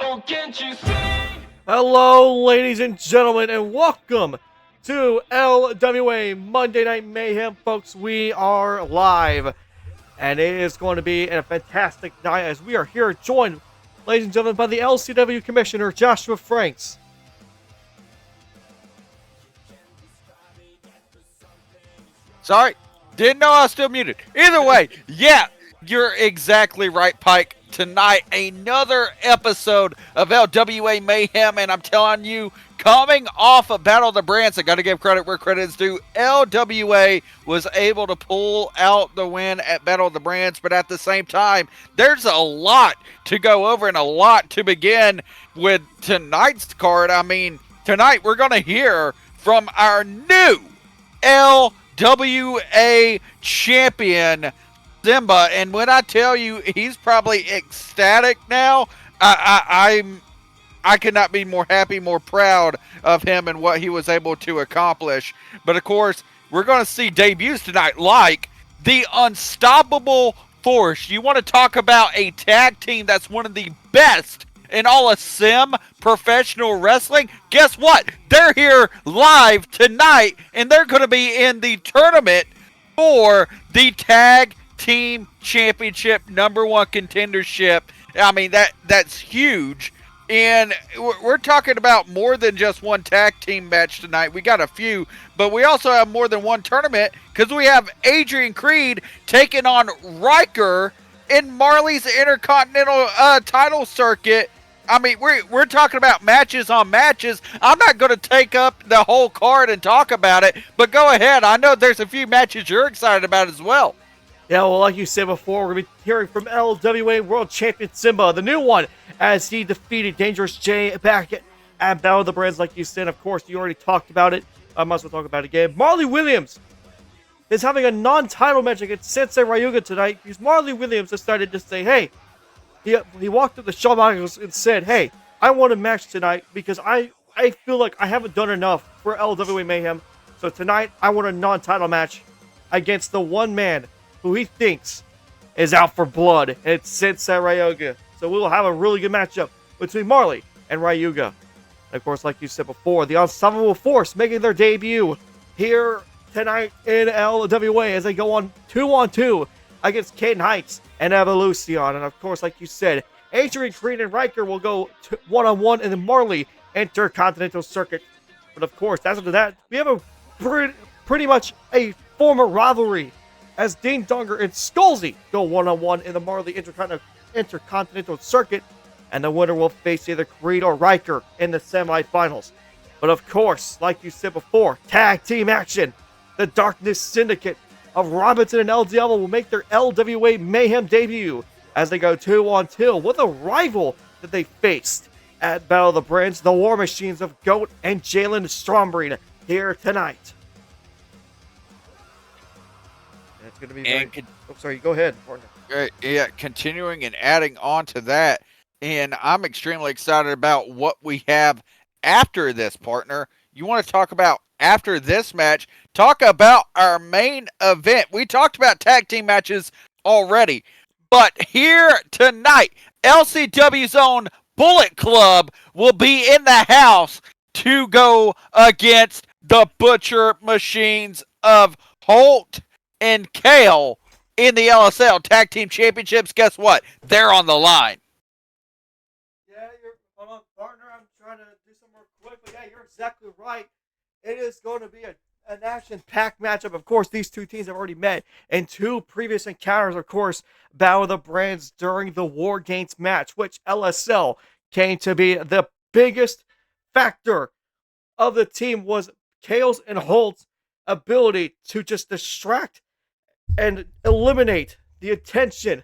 Oh, can't you see? Hello, ladies and gentlemen, and welcome to LWA Monday Night Mayhem, folks. We are live, and it is going to be a fantastic night as we are here joined, ladies and gentlemen, by the LCW Commissioner, Joshua Franks. Sorry, didn't know I was still muted. Either way, yeah, you're exactly right, Pike. Tonight, another episode of LWA Mayhem, and I'm telling you, coming off of Battle of the Brands, I got to give credit where credit is due. LWA was able to pull out the win at Battle of the Brands, but at the same time, there's a lot to go over and a lot to begin with tonight's card. I mean, tonight we're going to hear from our new LWA champion, Simba, and when I tell you he's probably ecstatic now, I cannot be more happy, more proud of him and what he was able to accomplish. But of course, we're going to see debuts tonight like the Unstoppable Force. You want to talk about a tag team that's one of the best in all of sim professional wrestling? Guess what? They're here live tonight, and they're going to be in the tournament for the Tag Team Championship #1 contendership. I mean, that's huge. And we're talking about more than just one tag team match tonight. We got a few, but we also have more than one tournament because we have Adrian Creed taking on Ryker in Marley's Intercontinental title circuit. I mean, we're talking about matches on matches. I'm not going to take up the whole card and talk about it, but go ahead. I know there's a few matches you're excited about as well. Yeah, well, like you said before, we're going to be hearing from LWA World Champion Simba, the new one, as he defeated Dangerous Jay back at Battle of the Brands, like you said. Of course, you already talked about it. I might as well talk about it again. Marley Williams is having a non-title match against Sensei Ryuga tonight because Marley Williams decided to say, hey, he walked up to Shawn Michaels and said, hey, I want a match tonight because I feel like I haven't done enough for LWA Mayhem. So tonight, I want a non-title match against the one man who he thinks is out for blood, and it's Sensei Ryuga. So we will have a really good matchup between Marley and Ryuga. And of course, like you said before, the Unstoppable Force making their debut here tonight in LWA as they go on 2-on-2 against Kayden Heights and Evolucion. And of course, like you said, Adrian Creed and Ryker will go 1-on-1 in the Marley Intercontinental Circuit. But of course, after that, we have a pretty much a former rivalry as Ding Donger and SkullZ go 1-on-1 in the Marley Intercontinental Circuit, and the winner will face either Creed or Ryker in the semifinals. But of course, like you said before, tag team action. The Darkness Syndicate of Robinson and El Diablo will make their LWA Mayhem debut as they go 2-on-2 with a rival that they faced at Battle of the Brands, the War Machines of Goat and Jalen Strombreed here tonight. It's going to be very... sorry, go ahead, partner. Yeah, continuing and adding on to that, and I'm extremely excited about what we have after this, partner. You want to talk about after this match? Talk about our main event. We talked about tag team matches already, but here tonight, LCW's own Bullet Club will be in the house to go against the Butcher Machines of Holt and Kale in the LSL Tag Team Championships. Guess what? They're on the line. Yeah, hold on, partner. I'm trying to do some more quick, but yeah, you're exactly right. It is going to be an action-packed matchup. Of course, these two teams have already met in two previous encounters. Of course, Battle of the Brands during the WarGames match, which LSL came to be the biggest factor of the team was Kale's and Holt's ability to just distract and eliminate the attention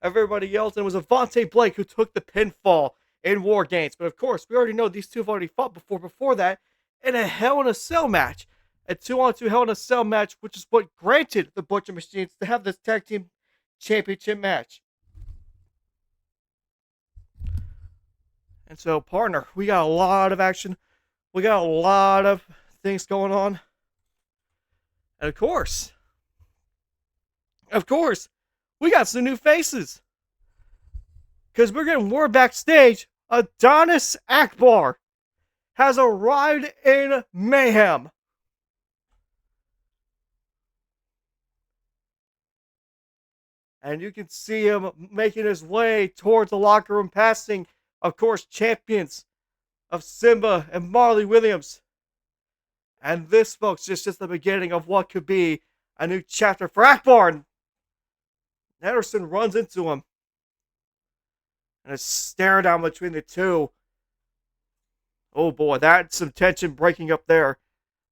of everybody else. And it was Avante Blake who took the pinfall in WarGames. But of course, we already know these two have already fought before that in a Hell in a Cell match. A 2-on-2 Hell in a Cell match, which is what granted the Butcher Machines to have this tag team championship match. And so, partner, we got a lot of action. We got a lot of things going on. And of course, we got some new faces. Because we're getting word backstage Adonis Akbar has arrived in Mayhem. And you can see him making his way towards the locker room, passing, of course, champions of Simba and Marley Williams. And this, folks, is just the beginning of what could be a new chapter for Akbar. Anderson runs into him. And a stare down between the two. Oh boy, that's some tension breaking up there.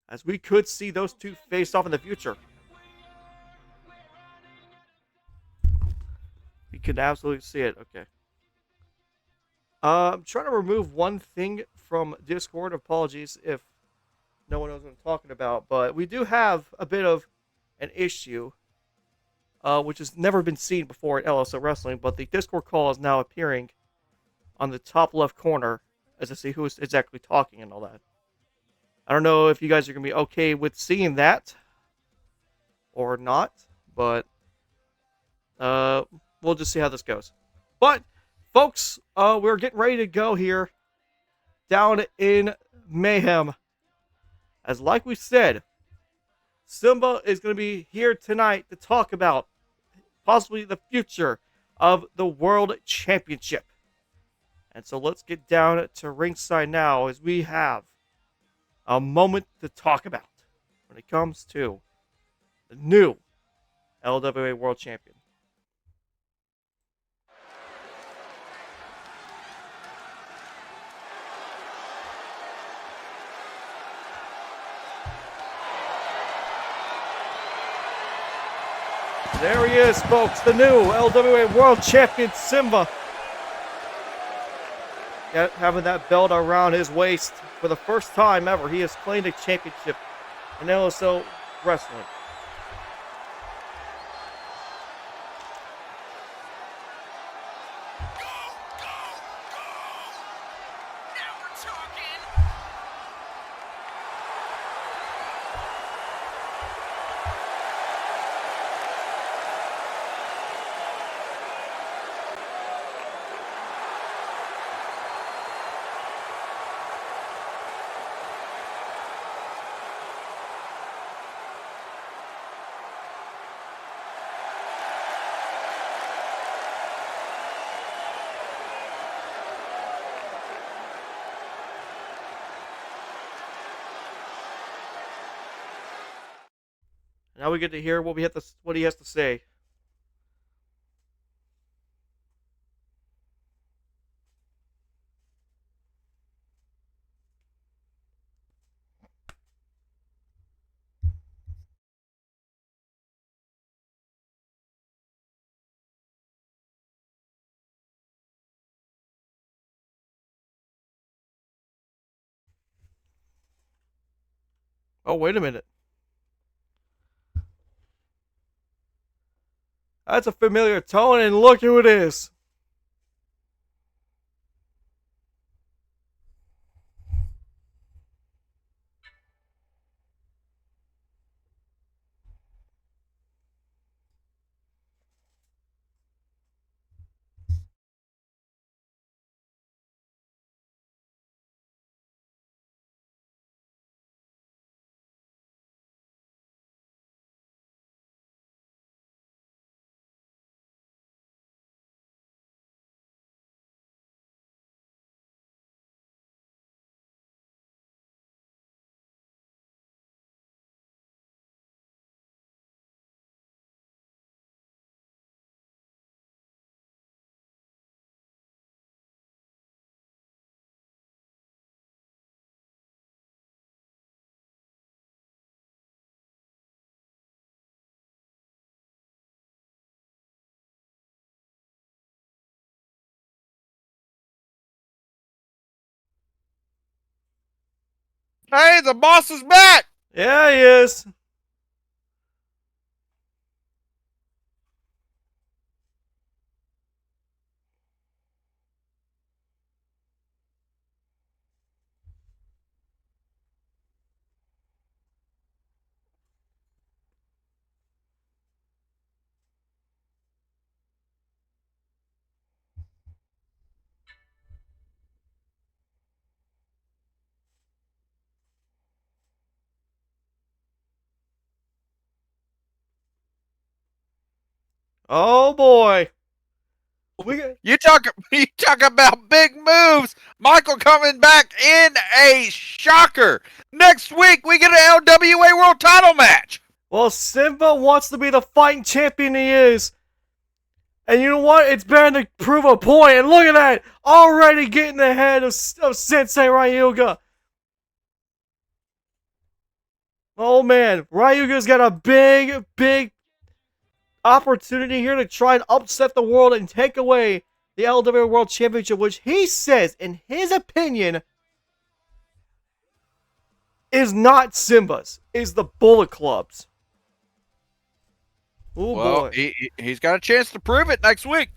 As we could see those two face off in the future. We could absolutely see it. Okay. I'm trying to remove one thing from Discord. Apologies if no one knows what I'm talking about. But we do have a bit of an issue, which has never been seen before at LSO Wrestling. But the Discord call is now appearing on the top left corner as I see who is exactly talking and all that. I don't know if you guys are going to be okay with seeing that or not. But we'll just see how this goes. But, folks, we're getting ready to go here down in Mayhem. As like we said, Simba is going to be here tonight to talk about possibly the future of the World Championship. And so let's get down to ringside now as we have a moment to talk about when it comes to the new LWA World Champion. There he is, folks, the new LWA World Champion, Simba. Having that belt around his waist for the first time ever. He has claimed a championship in LSO Wrestling. Now we get to hear what he has to say. Oh, wait a minute. That's a familiar tone, and look who it is. Hey, the boss is back! Yeah, he is. Oh boy. You talk about big moves. Michael coming back in a shocker. Next week we get an LWA World Title match. Well, Simba wants to be the fighting champion he is. And you know what? It's bound to prove a point. And look at that. Already getting ahead of Sensei Ryuga. Oh man, Ryuga's got a big opportunity here to try and upset the world and take away the LWA World Championship, which he says, in his opinion, is not Simba's, is the Bullet Club's. Oh well, boy. he's got a chance to prove it next week.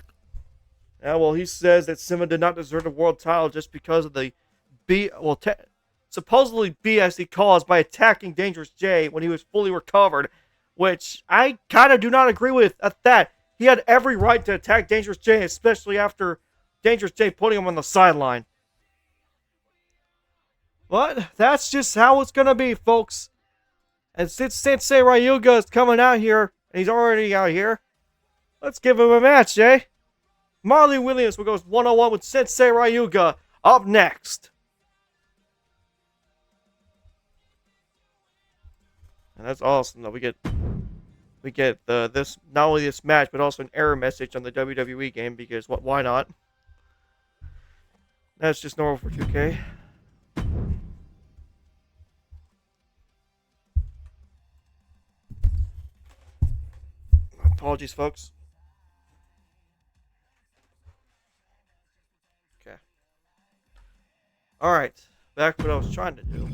Yeah, well, he says that Simba did not deserve the world title just because of the supposedly BS he caused by attacking Dangerous J when he was fully recovered, which I kind of do not agree with at that. He had every right to attack Dangerous J, especially after Dangerous J putting him on the sideline. But that's just how it's going to be, folks. And since Sensei Ryuga is coming out here, and he's already out here, let's give him a match, eh? Marley Williams will go 1-on-1 with Sensei Ryuga up next. And that's awesome, though. We get this, not only this match, but also an error message on the WWE game, because why not? That's just normal for 2K. Apologies, folks. Okay. Alright. Back to what I was trying to do.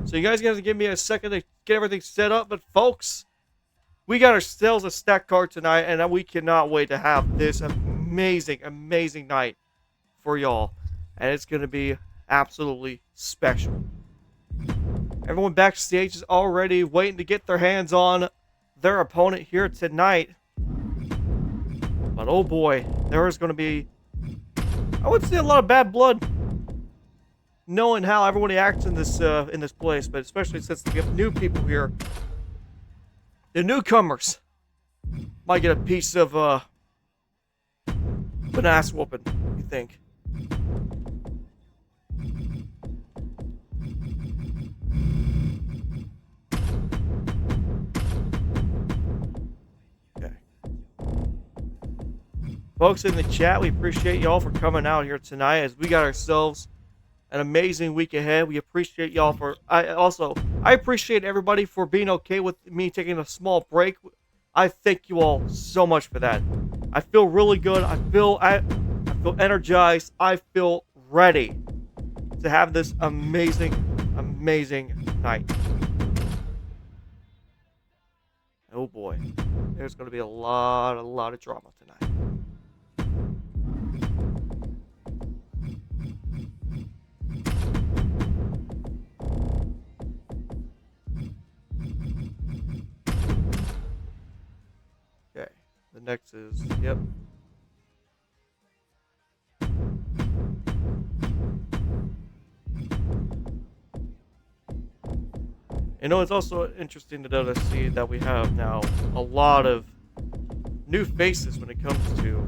So you guys got to give me a second to get everything set up. But folks, we got ourselves a stack card tonight. And we cannot wait to have this amazing night for y'all. And it's going to be absolutely special. Everyone backstage is already waiting to get their hands on their opponent here tonight. But oh boy, there is going to be, I would say, a lot of bad blood, knowing how everybody acts in this place, but especially since we have new people here. The newcomers might get a piece of an ass whooping, you think? Folks in the chat, we appreciate y'all for coming out here tonight as we got ourselves an amazing week ahead. We appreciate y'all for... I appreciate everybody for being okay with me taking a small break. I thank you all so much for that. I feel really good. I feel energized. I feel ready to have this amazing night. Oh boy. There's going to be a lot of drama tonight. Okay, the next is, yep. You know, it's also interesting to see that we have now a lot of new faces when it comes to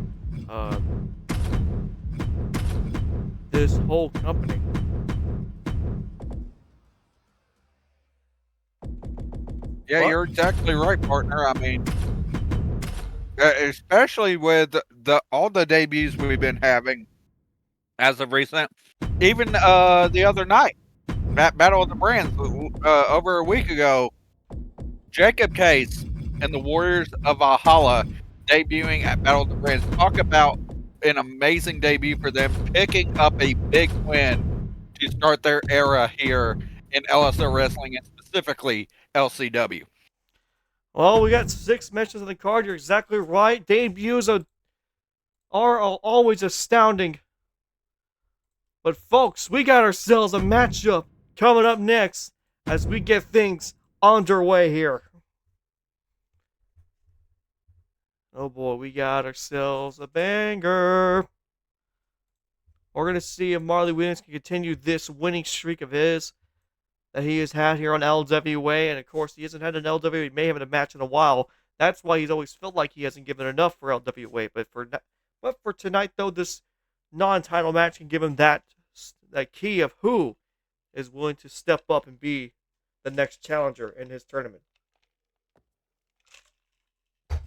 this whole company. Yeah, What? you're exactly right, partner. I mean, especially with all the debuts we've been having as of recent, even the other night, Battle of the Brands over a week ago, Jacob Case and the Warriors of Valhalla debuting at Battle of the Brands. Talk about an amazing debut for them, picking up a big win to start their era here in LSO Wrestling, and specifically LCW. Well, we got 6 matches on the card. You're exactly right. Debuts are always astounding. But folks, we got ourselves a matchup coming up next as we get things underway here. Oh boy, we got ourselves a banger. We're going to see if Marley Williams can continue this winning streak of his that he has had here on LWA. And of course, he hasn't had an LWA Mayhem in a match in a while. That's why he's always felt like he hasn't given enough for LWA. But for tonight, though, this non-title match can give him that key of who is willing to step up and be the next challenger in his tournament. As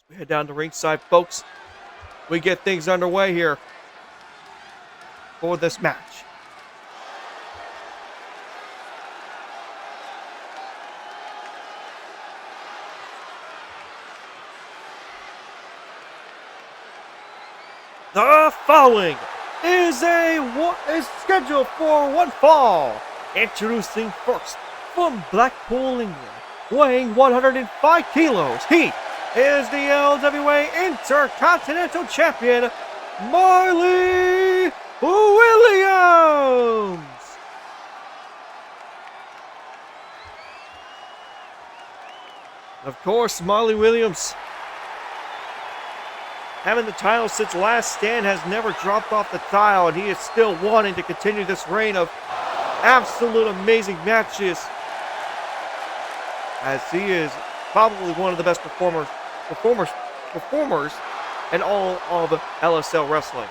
we head down to ringside, folks, we get things underway here for this match. The following is scheduled for one fall. Introducing first from Blackpool, England, weighing 105 kilos, he is the LWA Intercontinental Champion, Marley Williams. Of course, Marley Williams, having the title since last stand, has never dropped off the tile, and he is still wanting to continue this reign of absolute amazing matches, as he is probably one of the best performers in all of LSL wrestling.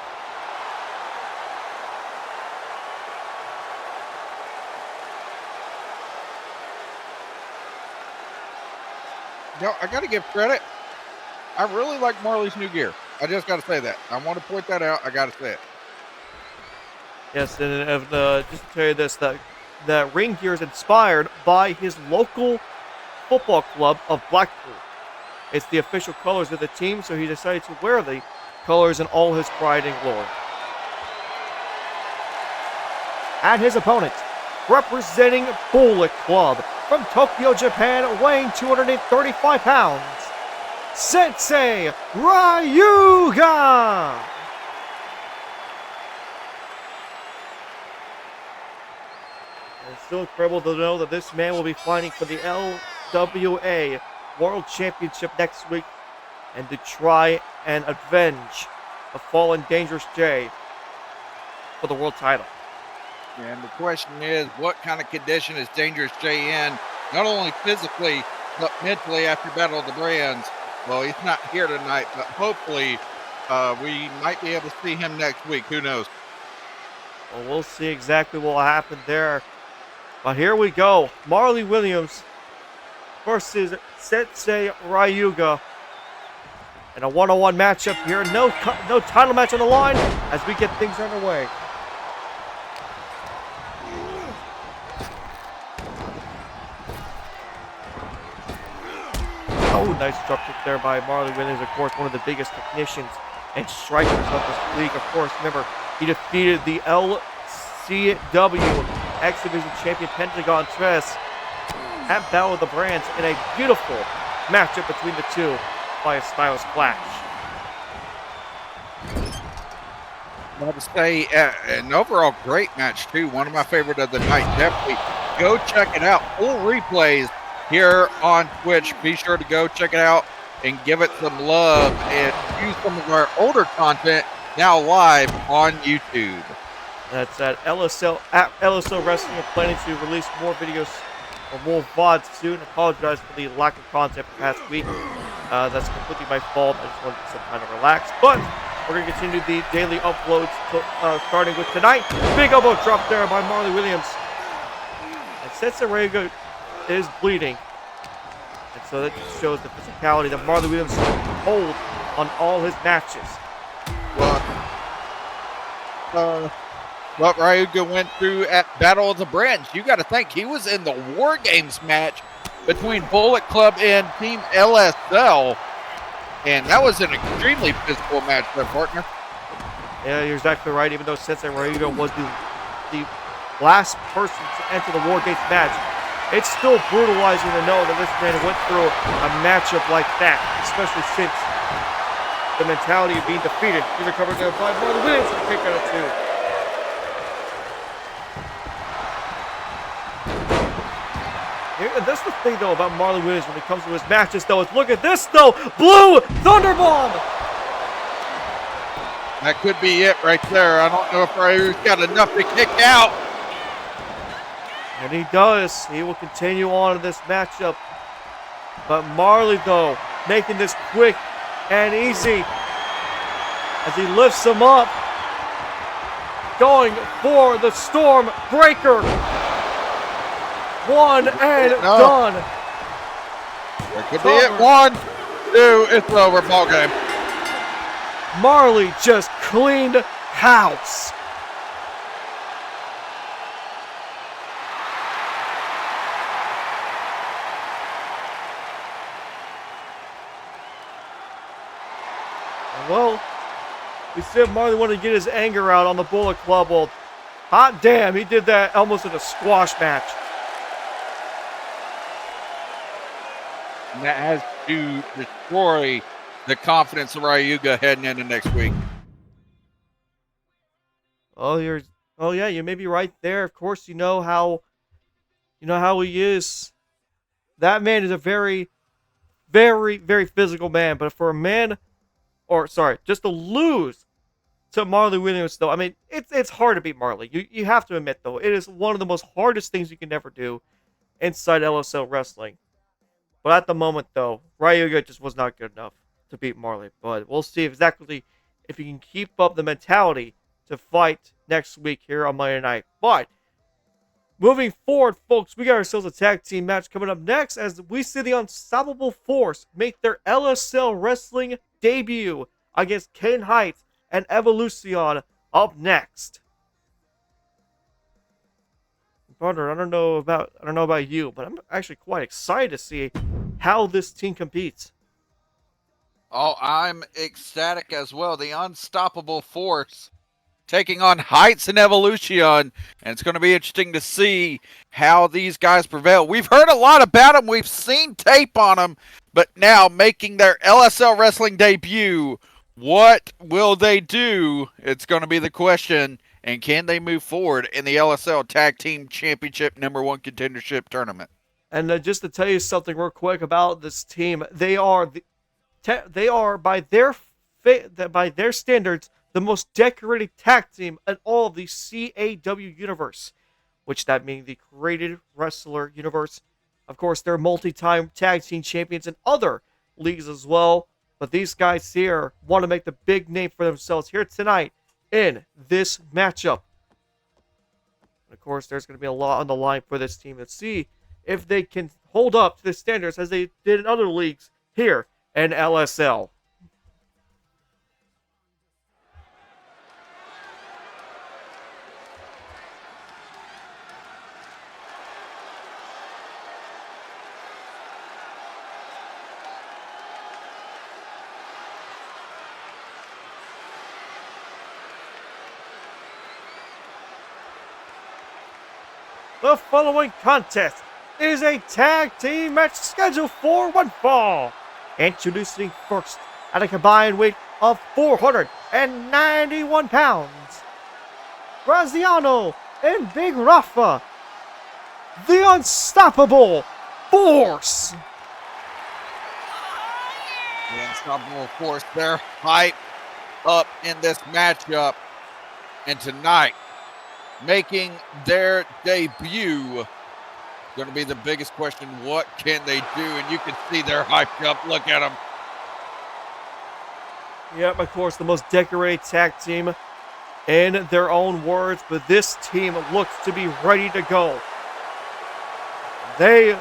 No, I got to give credit. I really like Marley's new gear. I just got to say that. I want to point that out. I got to say it. Yes, and just to tell you this, the ring gear is inspired by his local football club of Blackpool. It's the official colors of the team, so he decided to wear the colors in all his pride and glory. And his opponent, representing Bullet Club from Tokyo, Japan, weighing 235 pounds, Sensei Ryuga. It's still incredible to know that this man will be fighting for the LWA World Championship next week, and to try and avenge the fallen Dangerous J for the world title. And the question is, what kind of condition is Dangerous J in? Not only physically, but mentally after Battle of the Brands. Well, he's not here tonight, but hopefully we might be able to see him next week. Who knows? Well, we'll see exactly what will happen there. But here we go. Marley Williams versus Sensei Ryuga in a one-on-one matchup here. No title match on the line as we get things underway. Oh, nice drop kick there by Marley Williams. Of course, one of the biggest technicians and strikers of this league. Of course, remember, he defeated the LCW X Division champion Pentagon Tres at Battle of the Brands in a beautiful matchup between the two by a styles clash. I have to say, an overall great match, too. One of my favorite of the night. Definitely go check it out. Full replays here on Twitch. Be sure to go check it out and give it some love and view some of our older content now live on YouTube. That's at LSL Wrestling. I'm planning to release more videos or more VODs soon. I apologize for the lack of content the past week. That's completely my fault. I just wanted some time to relax. But we're going to continue the daily uploads starting with tonight. Big elbow drop there by Marley Williams. And Sensei Ryuga is bleeding. And so that just shows the physicality that Marley Williams holds on all his matches. What Ryuga went through at Battle of the Brands. You got to think he was in the WarGames match between Bullet Club and Team LSL, and that was an extremely physical match, there, partner. Yeah, you're exactly right. Even though Sensei Ryuga was the last person to enter the WarGames match, it's still brutalizing to know that this man went through a matchup like that, especially since the mentality of being defeated. He's recovered there by Marley Williams with a kick out of two. That's the thing, though, about Marley Williams when it comes to his matches, though, is look at this, though. Blue Thunderbomb! That could be it right there. I don't know if Ryuga's got enough to kick out. And he does. He will continue on in this matchup. But Marley, though, making this quick and easy as he lifts him up. Going for the Storm Breaker. One and done. There could be it. 1, 2, it's over. Ball game. Marley just cleaned house. Well, we said Marley wanted to get his anger out on the Bullet Club. Well, hot damn, he did that almost in a squash match. And that has to destroy the confidence of Ryuga heading into next week. Oh, yeah, you may be right there. Of course, you know how he is. That man is a very, very, very physical man. But for a man, just to lose to Marley Williams, though, I mean, it's hard to beat Marley. You have to admit, though, it is one of the most hardest things you can ever do inside LSL wrestling. But at the moment, though, Ryuga just was not good enough to beat Marley. But we'll see exactly if he can keep up the mentality to fight next week here on Monday night. But moving forward, folks, we got ourselves a tag team match coming up next as we see the Unstoppable Force make their LSL wrestling debut against Kayden Heights and Evolucion up next. Brother, I don't know about you, but I'm actually quite excited to see how this team competes. Oh, I'm ecstatic as well. The Unstoppable Force taking on Heights and Evolution, and it's going to be interesting to see how these guys prevail. We've heard a lot about them. We've seen tape on them, but now making their LSL wrestling debut, what will they do? It's going to be the question, and can they move forward in the LSL Tag Team Championship #1 contendership tournament? And just to tell you something real quick about this team, they are by their standards the most decorated tag team in all of the CAW universe, which that means the Created Wrestler universe. Of course, they're multi-time tag team champions in other leagues as well. But these guys here want to make the big name for themselves here tonight in this matchup. And of course, there's going to be a lot on the line for this team. Let's see if they can hold up to the standards as they did in other leagues here in LSL. The following contest is a tag team match scheduled for one fall. Introducing first at a combined weight of 491 pounds, Graziano and Big Rafa, the Unstoppable Force. The Unstoppable Force, they're hype up in this matchup. And tonight, making their debut, going to be the biggest question. What can they do? And you can see they're hyped up. Look at them. Yep, of course, the most decorated tag team in their own words, but this team looks to be ready to go. I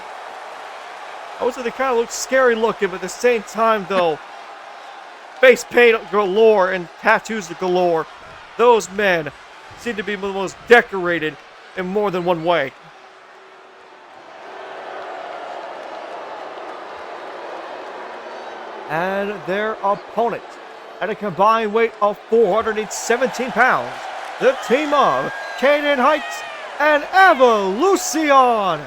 would say they kind of look scary looking, but at the same time, though, face paint galore and tattoos galore. Those men seem to be the most decorated in more than one way. And their opponent, at a combined weight of 417 pounds, the team of Kayden Heights and Evolucion.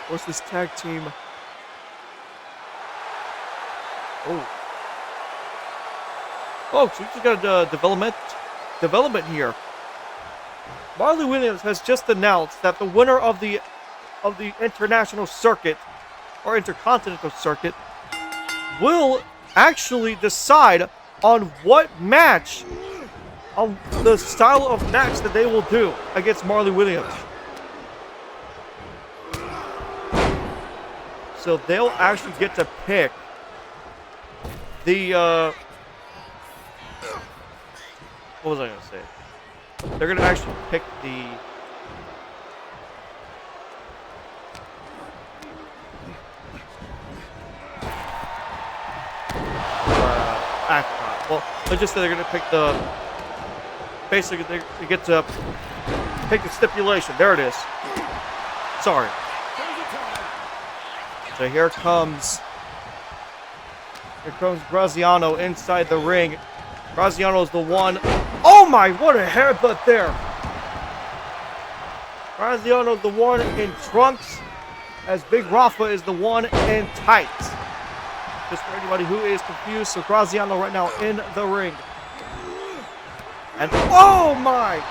What's this tag team? Oh. Folks, we just got a development here. Marley Williams has just announced that the winner of the of the international circuit, or intercontinental circuit, will actually decide on what match, on the style of match that they will do against Marley Williams. So they'll actually get to pick the, what was I going to say? They're going to actually pick the, well, let's just say they're going to pick the, basically they get to pick the stipulation. There it is. Sorry. So here comes Graziano inside the ring. Graziano's the one. Oh my, what a haircut there. Graziano's the one in trunks, as Big Rafa is the one in tights. Just for anybody who is confused, so Graziano right now in the ring. And oh my!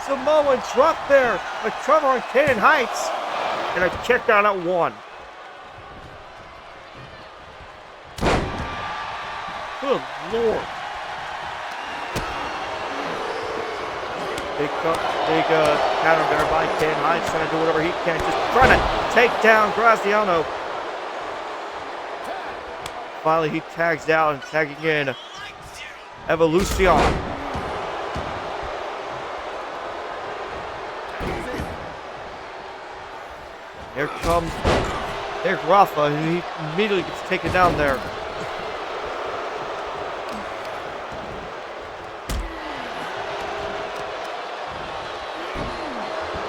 Samoan drop there. A cover on Kayden Heights. And a kick down at 1. Good Lord. Big counter there by Kayden Heights, trying to do whatever he can, just trying to take down Graziano. Finally, he tags out and tagging in Evolucion. Here comes Big Rafa, and he immediately gets taken down there.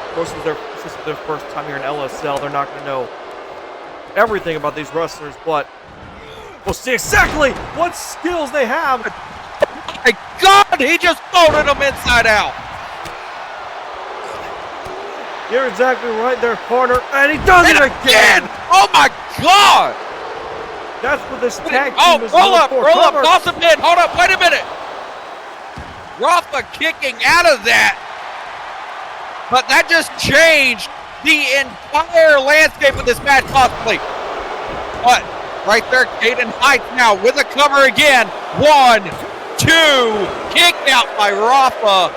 Of course, this is their first time here in LSL. They're not going to know everything about these wrestlers, but we'll see exactly what skills they have. My God, he just folded them inside out. You're exactly right there, partner, and he does it again. Oh my God! That's what this tag team is roll known up, for. roll up, toss him in. Hold up, wait a minute. Rafa kicking out of that, but that just changed the entire landscape of this match possibly. But right there, Kayden Heights now with a cover again. 1, 2, kicked out by Rafa.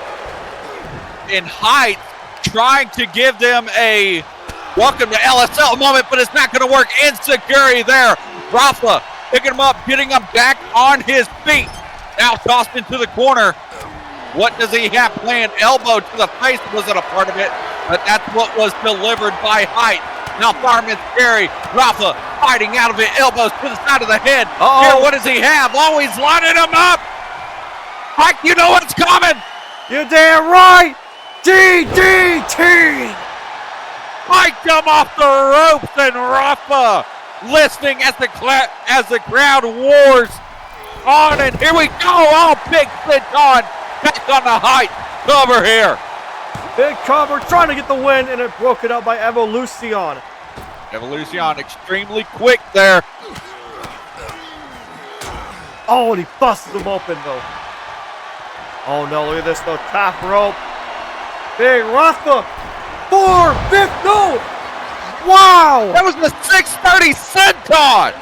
And Heights trying to give them a welcome to LSL moment, but it's not going to work. Insecurity there. Rafa picking him up, getting him back on his feet. Now tossed into the corner. What does he have planned? Elbow to the face wasn't a part of it, but that's what was delivered by Heights. Now fireman's carry. Rafa fighting out of it. Elbows to the side of the head. Here, what does he have? Oh, he's lining him up. Mike, you know what's coming. You're damn right. DDT! Mike come off the ropes, and Rafa listening as the crowd wars on, and here we go. Oh, big sit on. Back on the Height. Cover here. Big cover, trying to get the win, and it broke it up by Evolucion. Evolucion extremely quick there. Oh, and he busted him open, though. Oh, no, look at this, though. Top rope. Big Rafa. 4, 5, no. Wow. That was the 630 senton.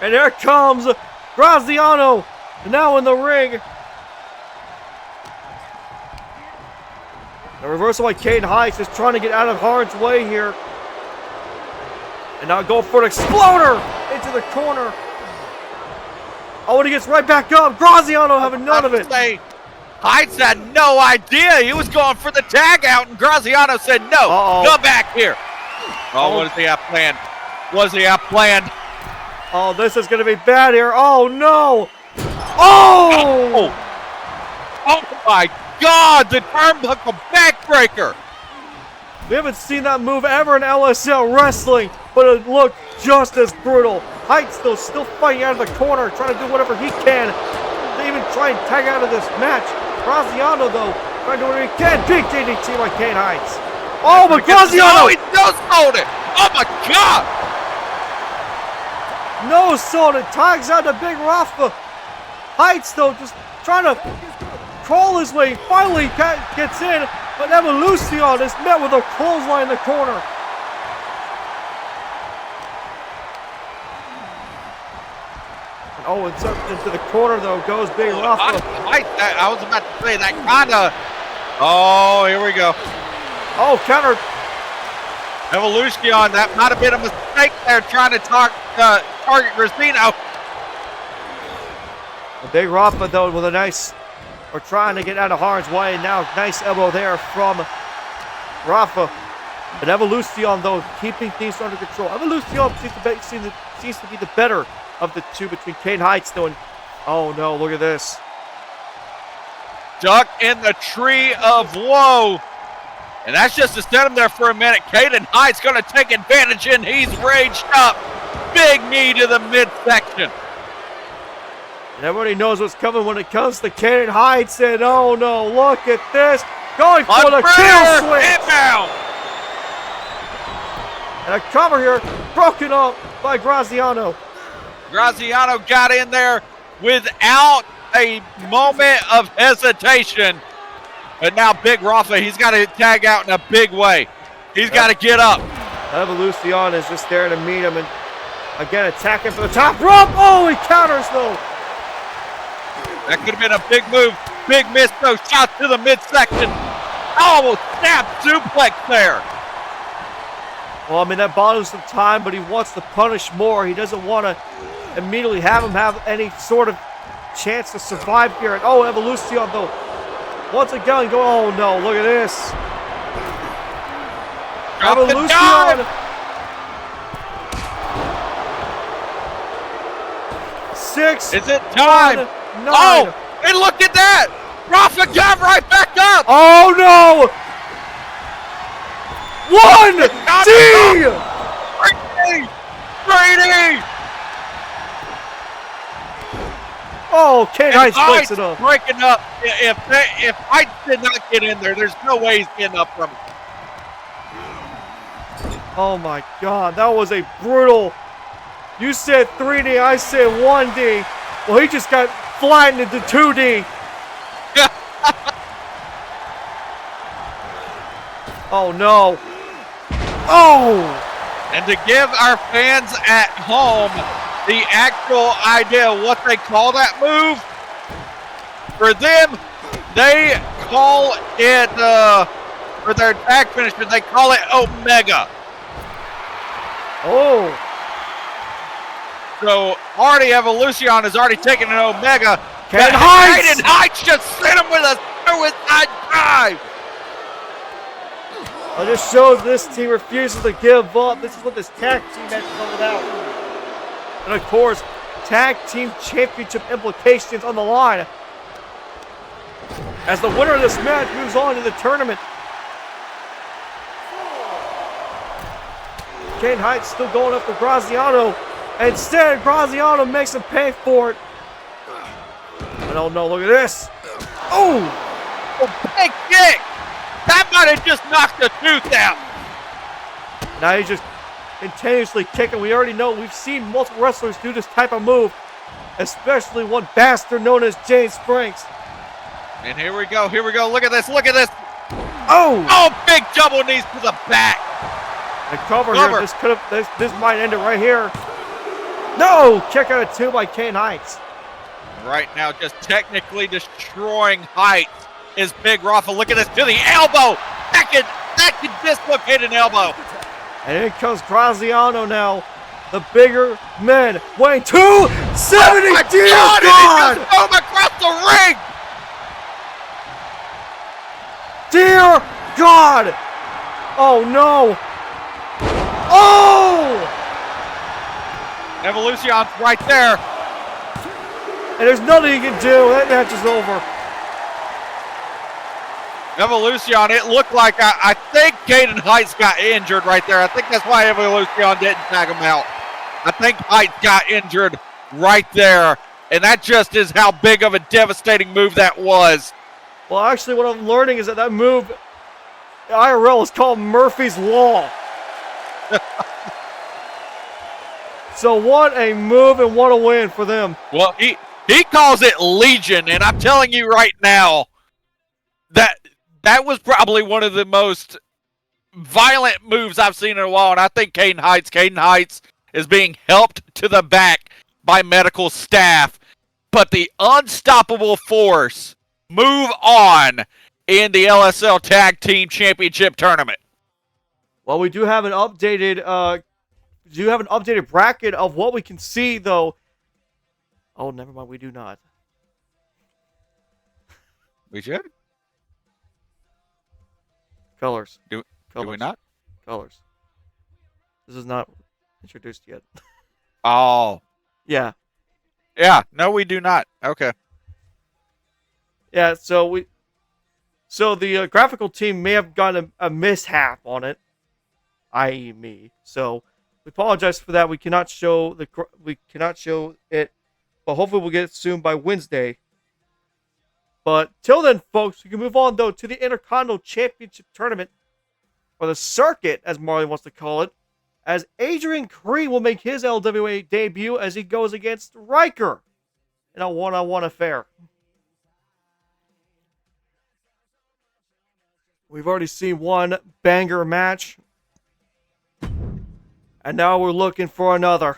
And here comes Graziano, now in the ring. The reversal by Kayden Heights is trying to get out of harm's way here. And now go for an exploder into the corner. Oh, and he gets right back up. Graziano having none of it. Heights had no idea. He was going for the tag out, and Graziano said, no, go back here. Oh, what does he have planned? What does he have planned? Oh, this is going to be bad here. Oh, no. Oh! Oh, my God, the turnbuckle backbreaker. We haven't seen that move ever in LSL wrestling, but it looked just as brutal. Heights, though, still fighting out of the corner, trying to do whatever he can to even try and tag out of this match. Graziano, though, trying to do whatever he can. Big DDT by Kayden Heights. Oh, but Graziano! Oh, he does hold it. Oh, my God. No, sold it. Tags out to Big Rafa. Heights, though, just trying to crawl his way. Finally gets in. But Evolucion is met with a clothesline in the corner. And Owens up into the corner though goes Big Rafa. I was about to say that kinda. Oh, here we go. Oh, counter. Evolucion, that might have been a mistake there trying to target Gracino. Big Rafa though with a nice, or trying to get out of harm's way. Now nice elbow there from Rafa. But Evolucion though keeping things under control. Evolucion seems to be the better of the two between Kayden Heights though. And oh no, look at this. Duck in the tree of woe. And that's just to set him there for a minute. Kayden Heights going to take advantage, and he's raged up. Big knee to the midsection. And everybody knows what's coming when it comes to Kayden Heights. And oh no, look at this. Going for the kill switch. Inbound. And a cover here, broken up by Graziano. Graziano got in there without a moment of hesitation. But now Big Rafa, he's got to tag out in a big way. He's got to get up. Evolucion is just there to meet him and again attacking for the top rope. Oh, he counters though. That could have been a big move. Big miss though. Shot to the midsection. Oh, snap suplex there. Well, I mean, that bought him some time, but he wants to punish more. He doesn't want to immediately have him have any sort of chance to survive here. And oh, Evolucion though. Once again, go. Oh no! Look at this. Evolucion. 6. Is it time? 9. Oh, and look at that! Rafa got right back up. Oh no! 1 D. 3D. Oh, Kayden Heights breaks it up. Breaking up. If Heights did not get in there, there's no way he's getting up from it. Oh my God, that was a brutal. You said 3D, I said 1D. Well, he just got flattened into 2D. Oh no. Oh! And to give our fans at home the actual idea of what they call that move, for them, they call it, for their tag finisher, they call it Omega. Oh. So already Evolucion has already taken an Omega. Kayden Heights! Kayden Heights just sent him with a suicide dive. It just shows this team refuses to give up. This is what this tag team match is all about. And of course, tag team championship implications on the line. As the winner of this match moves on to the tournament. Kayden Heights still going up for Graziano. Instead, Graziano makes him pay for it. And oh no, look at this. Oh! Big kick! That might have just knocked the tooth out. Now he's just continuously kicking. We already know, we've seen multiple wrestlers do this type of move, especially one bastard known as James Franks. And here we go, look at this, Oh! Oh, big double knees to the back. The cover here, this might end it right here. No! Kick out of 2 by Kayden Heights. Right now, just technically destroying Heights is Big Rafa. Look at this, to the elbow. That could dislocate an elbow. And in comes Graziano now. The bigger men weighing 270. Oh Dear God! God! He just threw him across the ring. Dear God! Oh no! Oh! Evolucion's right there. And there's nothing you can do. That match is over. Evolucion, it looked like I think Kayden Heights got injured right there. I think that's why Evolucion didn't tag him out. I think Heights got injured right there. And that just is how big of a devastating move that was. Well, actually, what I'm learning is that move, IRL, is called Murphy's Law. So what a move and what a win for them. Well, he calls it Legion, and I'm telling you right now that That was probably one of the most violent moves I've seen in a while, and I think Kayden Heights is being helped to the back by medical staff. But the unstoppable force move on in the LSL Tag Team Championship Tournament. Well, we do have an updated bracket of what we can see, though. Oh, never mind, we do not. We should. Colors. Do Colors. we not? Colors. This is not introduced yet. Oh. Yeah. Yeah. No, we do not. Okay. Yeah. So the graphical team may have gotten a mishap on it, i.e., me. So we apologize for that. We cannot show it, but hopefully we'll get it soon by Wednesday. But till then, folks, we can move on, though, to the Intercontinental Championship Tournament, or the circuit, as Marley wants to call it, as Adrian Creed will make his LWA debut as he goes against Ryker in a one-on-one affair. We've already seen one banger match, and now we're looking for another.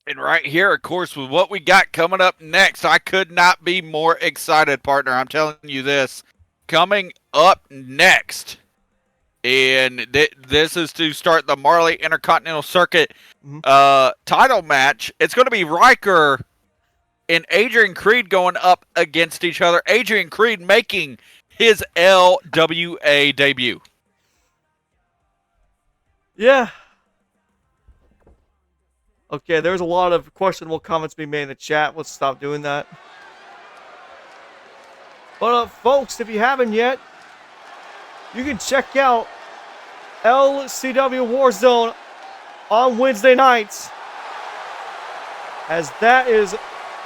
And right here, of course, with what we got coming up next, I could not be more excited, partner. I'm telling you this. Coming up next, and this is to start the Marley Intercontinental Circuit title match. It's going to be Ryker and Adrian Creed going up against each other. Adrian Creed making his LWA debut. Yeah. Okay, there's a lot of questionable comments being made in the chat. Let's stop doing that. But folks, if you haven't yet, you can check out LCW Warzone on Wednesday nights, as that is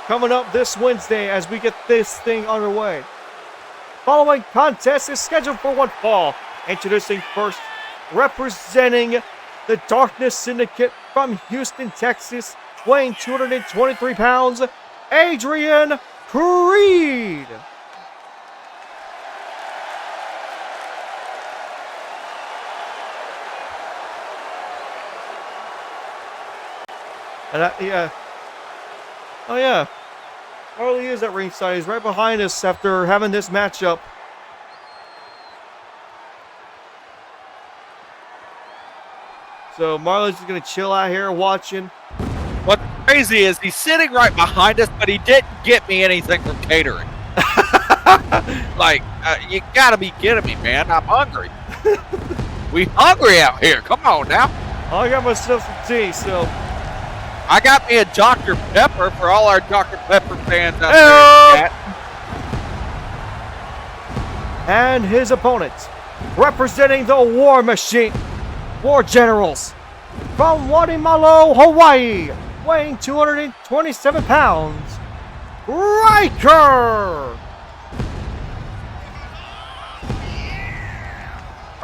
coming up this Wednesday as we get this thing underway. Following contest is scheduled for one fall. Introducing first, representing the Darkness Syndicate from Houston, Texas, weighing 223 pounds, Adrian Creed. And yeah. Oh, yeah. Marley is at ringside. He's right behind us after having this matchup. So Marley's just going to chill out here watching. What's crazy is he's sitting right behind us, but he didn't get me anything from catering. Like, you got to be kidding me, man. I'm hungry. We hungry out here. Come on now. I got myself some tea, so... I got me a Dr. Pepper for all our Dr. Pepper fans out there. And his opponent, representing the War Machine, War Generals, from Waimalo, Hawaii, weighing 227 pounds, Ryker!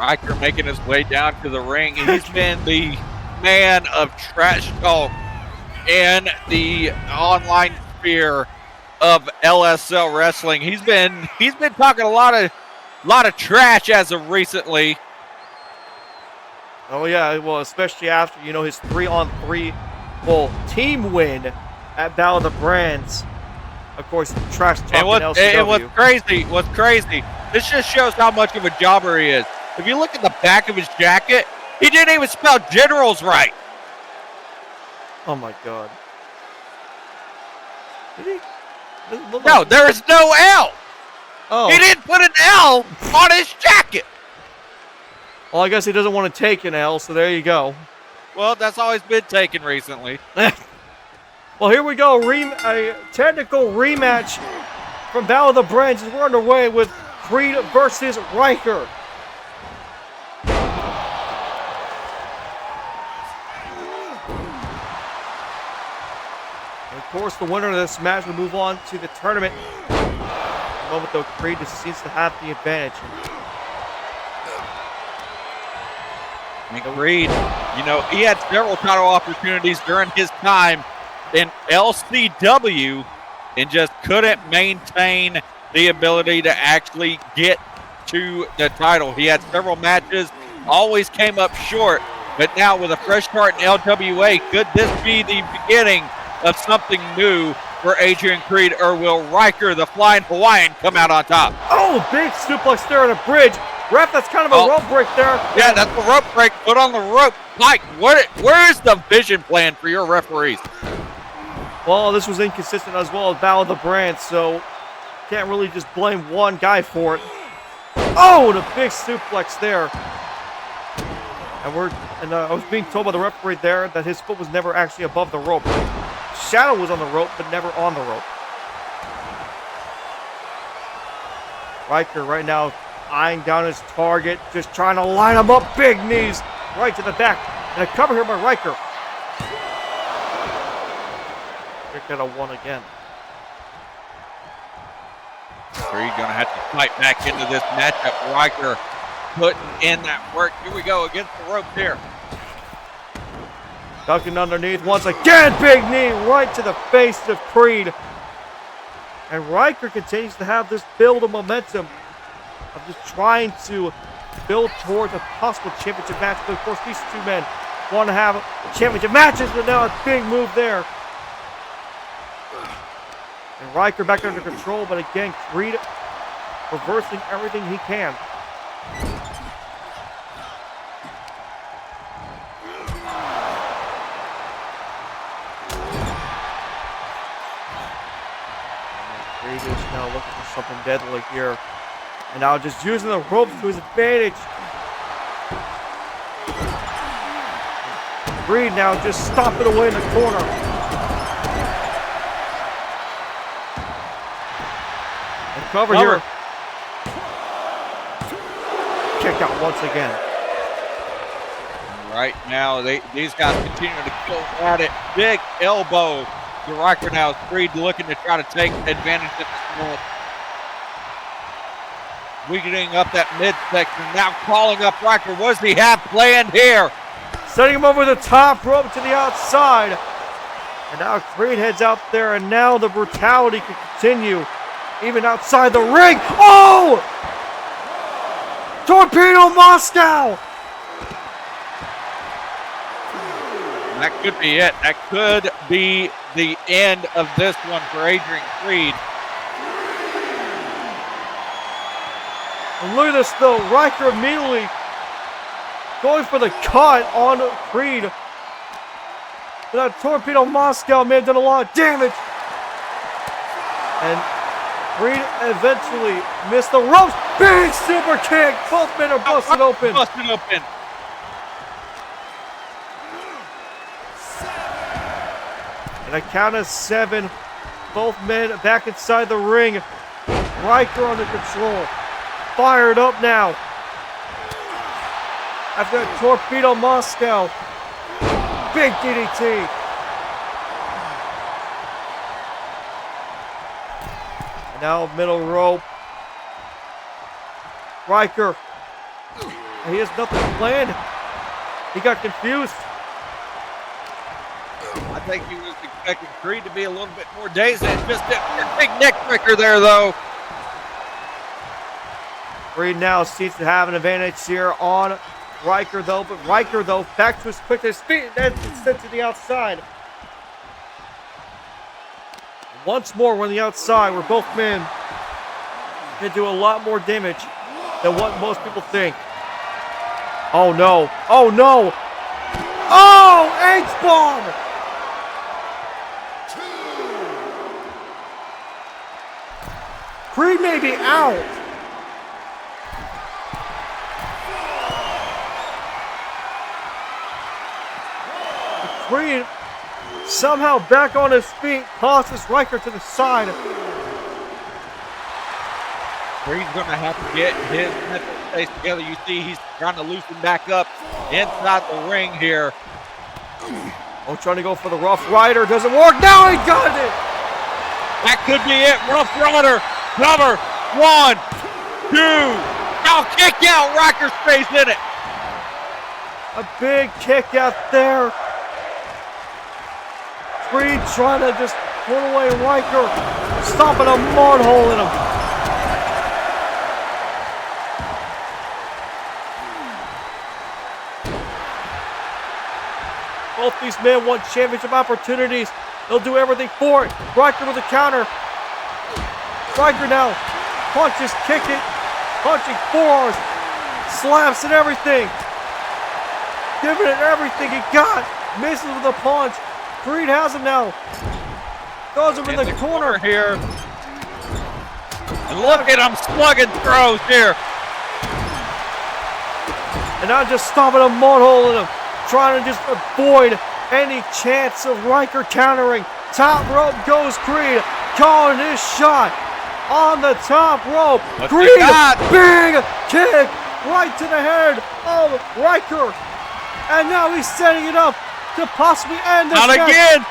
Ryker making his way down to the ring. He's been the man of trash talk in the online sphere of LSL wrestling. He's been talking a lot of trash as of recently. Oh yeah, well, especially after, you know, his 3-on-3 team win at Battle of the Brands. Of course, trash talking LCW. What's crazy, this just shows how much of a jobber he is. If you look at the back of his jacket, he didn't even spell generals right. Oh my god. Did he? No, there is no L. Oh. He didn't put an L on his jacket. Well, I guess he doesn't want to take an L, so there you go. Well, that's always been taken recently. Well, here we go. A technical rematch from Battle of the Brands. We're underway with Creed versus Ryker. Of course, the winner of this match will move on to the tournament. At the moment, though, Creed just seems to have the advantage. And Creed, you know, he had several title opportunities during his time in LCW, and just couldn't maintain the ability to actually get to the title. He had several matches, always came up short, but now with a fresh start in LWA, could this be the beginning of something new for Adrian Creed, or will Ryker, the Flying Hawaiian, come out on top? Oh, big suplex there on a bridge. Ref, that's kind of a rope break there. Yeah, that's the rope break. Put on the rope. Mike, where is the vision plan for your referees? Well, this was inconsistent as well as Battle of the Brands, so can't really just blame one guy for it. Oh, and a big suplex there. And I was being told by the referee there that his foot was never actually above the rope. Shadow was on the rope, but never on the rope. Ryker right now eyeing down his target, just trying to line him up. Big knees right to the back. And a cover here by Ryker. They're gonna one again. Creed gonna have to fight back into this matchup. Ryker putting in that work. Here we go against the rope here. Ducking underneath once again. Big knee right to the face of Creed. And Ryker continues to have this build of momentum of just trying to build towards a possible championship match. But of course, these two men want to have championship matches, but now a big move there. And Ryker back under control, but again, Creed reversing everything he can. Creed is now looking for something deadly here. And now just using the ropes to his advantage. Creed now just stomping away in the corner. And cover here. Kick out once again. Right now, these guys continue to go at it. Big elbow to Ryker now. Creed looking to try to take advantage of this moment. Weakening up that midsection, now calling up Ryker. What does he have planned here? Setting him over the top rope to the outside. And now Creed heads out there, and now the brutality can continue even outside the ring. Oh! Torpedo Moscow! That could be it. That could be the end of this one for Adrian Creed. And look at this though, Ryker immediately going for the cut on Creed. That Torpedo Moscow may have done a lot of damage. And Creed eventually missed the ropes. Big super kick. Both men are busted open. Busted open. And a count of 7. Both men back inside the ring. Ryker under control. Fired up now. After that Torpedo Moscow. Big DDT. And now middle rope. Ryker. He has nothing planned. He got confused. I think he was expecting Creed to be a little bit more dazed. Just a big neck breaker there, though. Creed now seems to have an advantage here on Ryker, though. But Ryker, though, back to his quick to his feet, and then sent to the outside. Once more, we're on the outside, where both men can do a lot more damage than what most people think. Oh, no. Oh, no. Oh, H-bomb! Creed may be out. Creed somehow back on his feet, tosses Ryker to the side. Creed's going to have to get his mental space together. You see he's trying to loosen back up inside the ring here. Oh, trying to go for the Rough Rider. Doesn't work. Now he got it. That could be it. Rough Rider. Cover. 1, 2. Now kick out. Ryker's face in it. A big kick out there. Creed trying to just pull away Ryker. stomping a mud hole in him. Both these men want championship opportunities. They'll do everything for it. Ryker with a counter. Ryker now punches, kick it, punching forearms, slaps and everything. Giving it everything he got. Misses with a punch. Creed has him now. Goes him in the corner here. And look at him slugging throws here. And now just stomping a mud hole in him. Trying to just avoid any chance of Ryker countering. Top rope goes Creed. Calling his shot on the top rope. Creed, big kick right to the head of Ryker. And now he's setting it up to possibly end this match. Not again.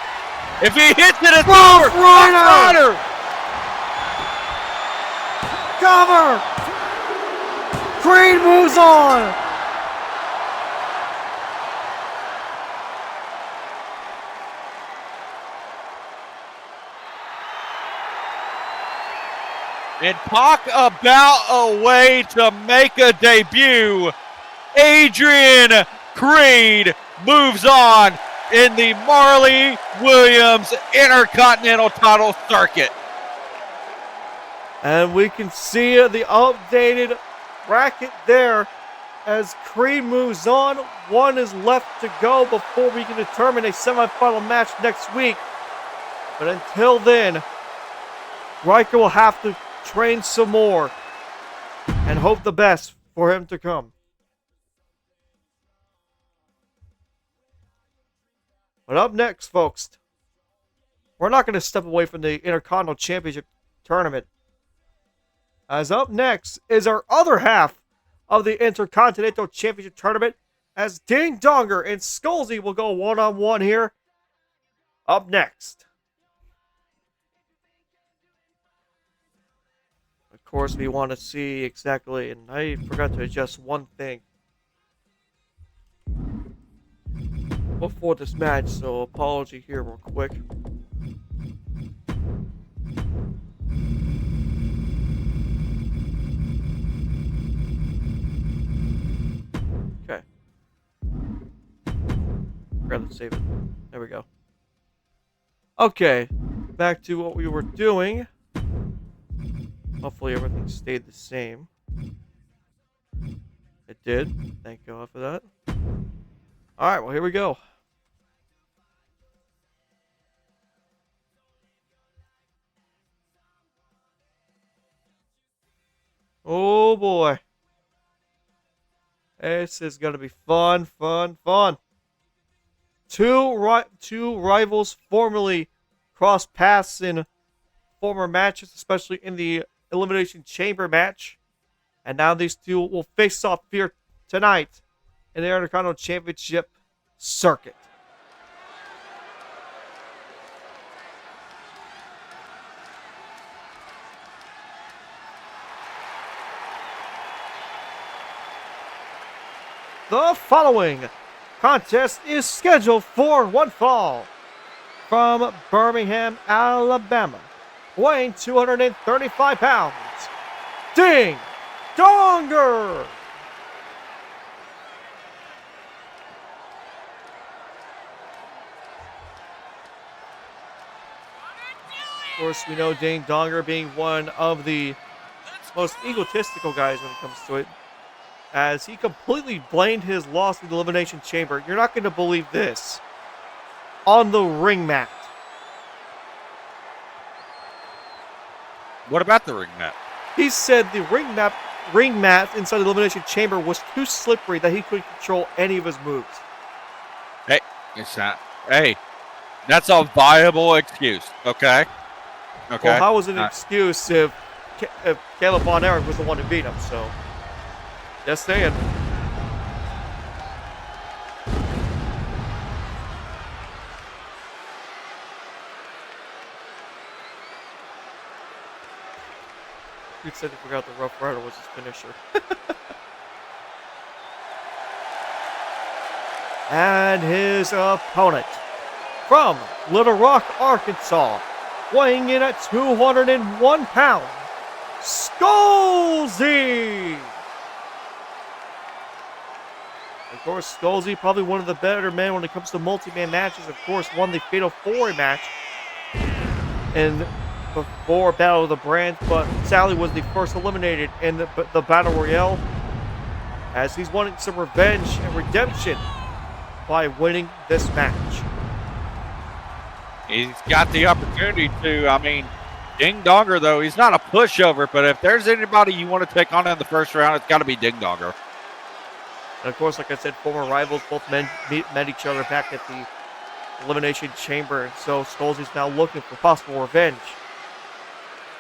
If he hits it, it's Rough over. Rider. Cover. Creed moves on. And talk about a way to make a debut. Adrian Creed moves on in the Marley Williams Intercontinental title circuit. And we can see the updated bracket there as Creed moves on. One is left to go before we can determine a semifinal match next week. But until then, Ryker will have to train some more and hope the best for him to come. But up next, folks, we're not going to step away from the Intercontinental Championship tournament. As up next is our other half of the Intercontinental Championship tournament, as Ding Donger and SkullZ will go one-on-one here. Up next. Of course, we want to see exactly, and I forgot to adjust one thing before this match, so apology here real quick. Okay. Forgot to save it. There we go. Okay, back to what we were doing. Hopefully everything stayed the same. It did. Thank God for that. Alright, well, here we go. Oh boy. This is going to be fun, fun, fun. Two rivals formerly crossed paths in former matches, especially in the Elimination Chamber match. And now these two will face off here tonight in the Intercontinental Championship circuit. The following contest is scheduled for one fall. From Birmingham, Alabama, weighing 235 pounds, Ding Donger. Of course, we know Ding Donger being one of the most egotistical guys when it comes to it, as he completely blamed his loss in the Elimination Chamber. You're not going to believe this. On the ring mat. What about the ring mat? He said the ring mat inside the Elimination Chamber was too slippery that he couldn't control any of his moves. Hey, it's not. Hey, that's a viable excuse. Okay. Okay. Well, how was it an excuse if Caleb Von Erich was the one who beat him? So, just saying. He said he forgot the Rough Rider was his finisher. And his opponent from Little Rock, Arkansas, weighing in at 201 pounds, SkullZ. Of course, SkullZ, probably one of the better men when it comes to multi-man matches. Of course, won the Fatal 4 match and before Battle of the Brands, but sadly was the first eliminated in the Battle Royale, as he's wanting some revenge and redemption by winning this match. He's got the opportunity to. I mean, Ding Donger, though, he's not a pushover, but if there's anybody you want to take on in the first round, it's got to be Ding Donger. And of course, like I said, former rivals, both met each other back at the Elimination Chamber, and so SkullZ's now looking for possible revenge.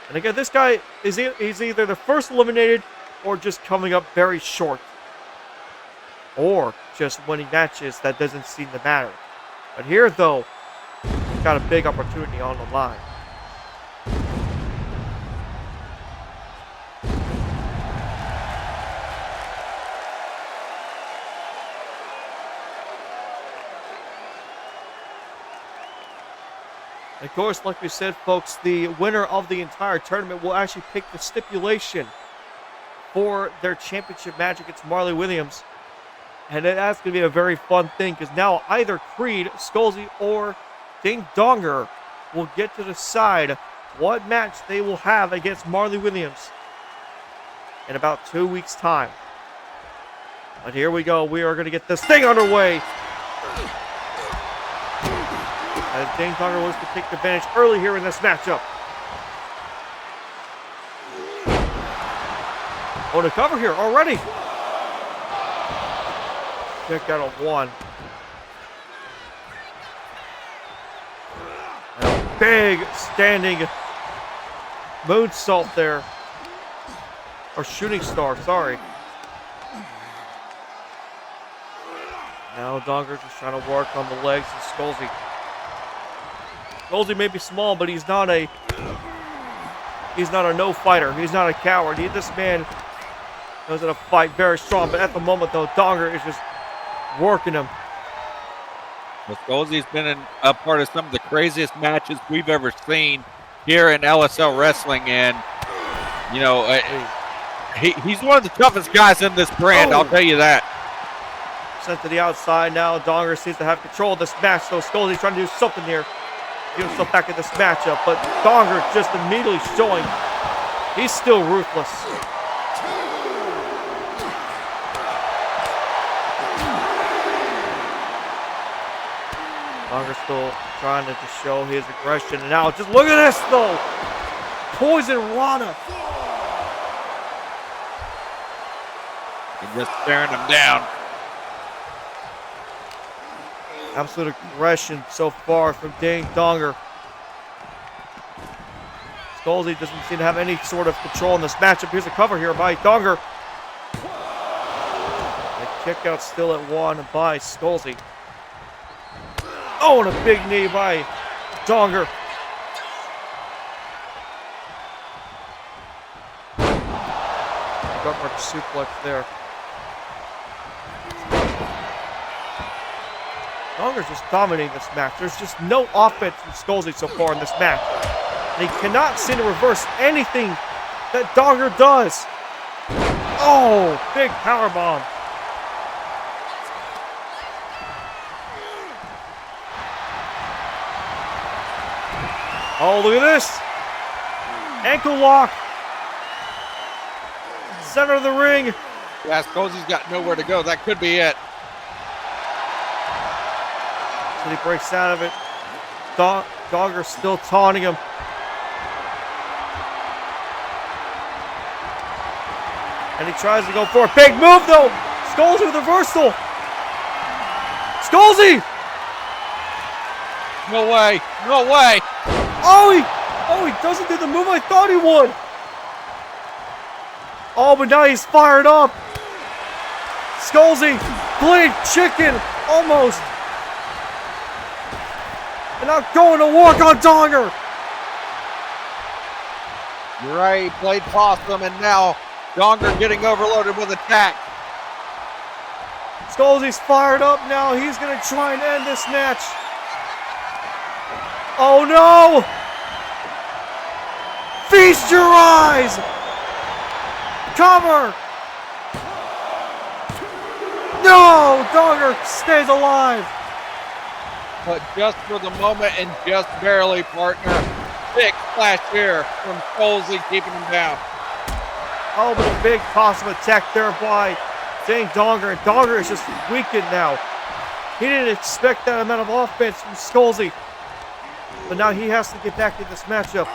And again, this guy he's either the first eliminated or just coming up very short, or just winning matches that doesn't seem to matter. But here, though, he's got a big opportunity on the line. Of course, like we said, folks, the winner of the entire tournament will actually pick the stipulation for their championship match against Marley Williams. And that's going to be a very fun thing, because now either Creed, SkullZ, or Ding Donger will get to decide what match they will have against Marley Williams in about 2 weeks' time. But here we go. We are going to get this thing underway. As Ding Donger wants to take advantage early here in this matchup. Oh, to cover here already. Kick out of one. And a big standing moonsault there. Or shooting star, sorry. Now Donger just trying to work on the legs of SkullZ. SkullZ may be small, but he's not a no fighter. He's not a coward. This man knows how to fight very strong. But at the moment, though, Donger is just working him. Well, SkullZ's been a part of some of the craziest matches we've ever seen here in LSL wrestling, and you know, he's one of the toughest guys in this brand. I'll tell you that. Sent to the outside now. Donger seems to have control of this match, so SkullZ's trying to do something here. Get himself back in this matchup, but Donger just immediately showing he's still ruthless. Donger still trying to just show his aggression, and now just look at this though, Poison Rana. He's just staring him down. Absolute aggression so far from Ding Donger. SkullZ doesn't seem to have any sort of control in this matchup. Here's a cover here by Donger. The kick out still at one by SkullZ. Oh, and a big knee by Donger. Gut mark suplex there. Donger's just dominating this match. There's just no offense from SkullZ so far in this match. And he cannot seem to reverse anything that Donger does. Oh, big powerbomb. Oh, look at this. Ankle lock. Center of the ring. Yeah, SkullZ's got nowhere to go. That could be it. So he breaks out of it. Donger still taunting him. And he tries to go for a big move though. SkullZ with a reversal. SkullZ! No way. No way. Oh, he doesn't do the move I thought he would. Oh, but now he's fired up. SkullZ, bleed chicken, almost. And now going to work on Donger. You're right, he played possum, and now Donger getting overloaded with attack. SkullZ's fired up now. He's going to try and end this match. Oh no! Feast your eyes! Cover! No! Donger stays alive! But just for the moment and just barely, partner. Big splash here from SkullZ keeping him down. Oh, but a big toss of attack there by Ding Donger. And Donger is just weakened now. He didn't expect that amount of offense from SkullZ. But now he has to get back in this matchup.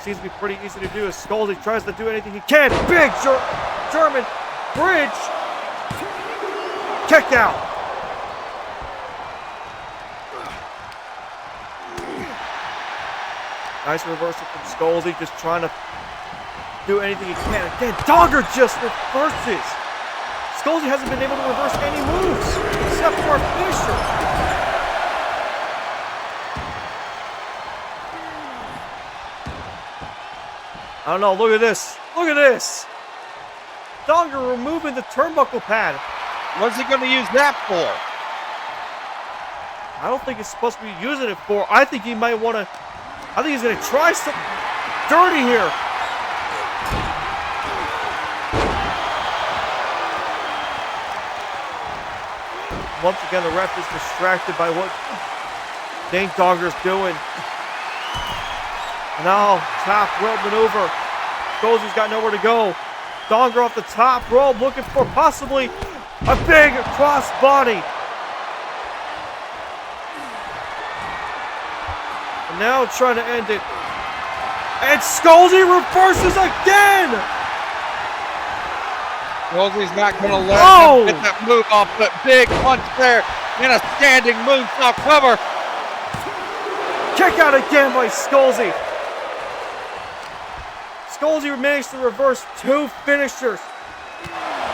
Seems to be pretty easy to do as SkullZ tries to do anything he can. Big German bridge. Kick out. Nice reversal from SkullZ, just trying to do anything he can. Again, Donger just reverses. SkullZ hasn't been able to reverse any moves except for a finisher. I don't know, look at this. Look at this. Donger removing the turnbuckle pad. What's he going to use that for? I don't think he's supposed to be using it for. I think he might want to. I think he's going to try something dirty here. Once again, the ref is distracted by what Ding Donger's doing. Now, top rope maneuver. SkullZ's got nowhere to go. Donger off the top rope, looking for possibly a big cross body. And now trying to end it. And SkullZ reverses again! SkullZ's not going to let him get that move off, but big punch there in a standing moonsault cover. Kick out again by SkullZ. SkullZ managed to reverse two finishers.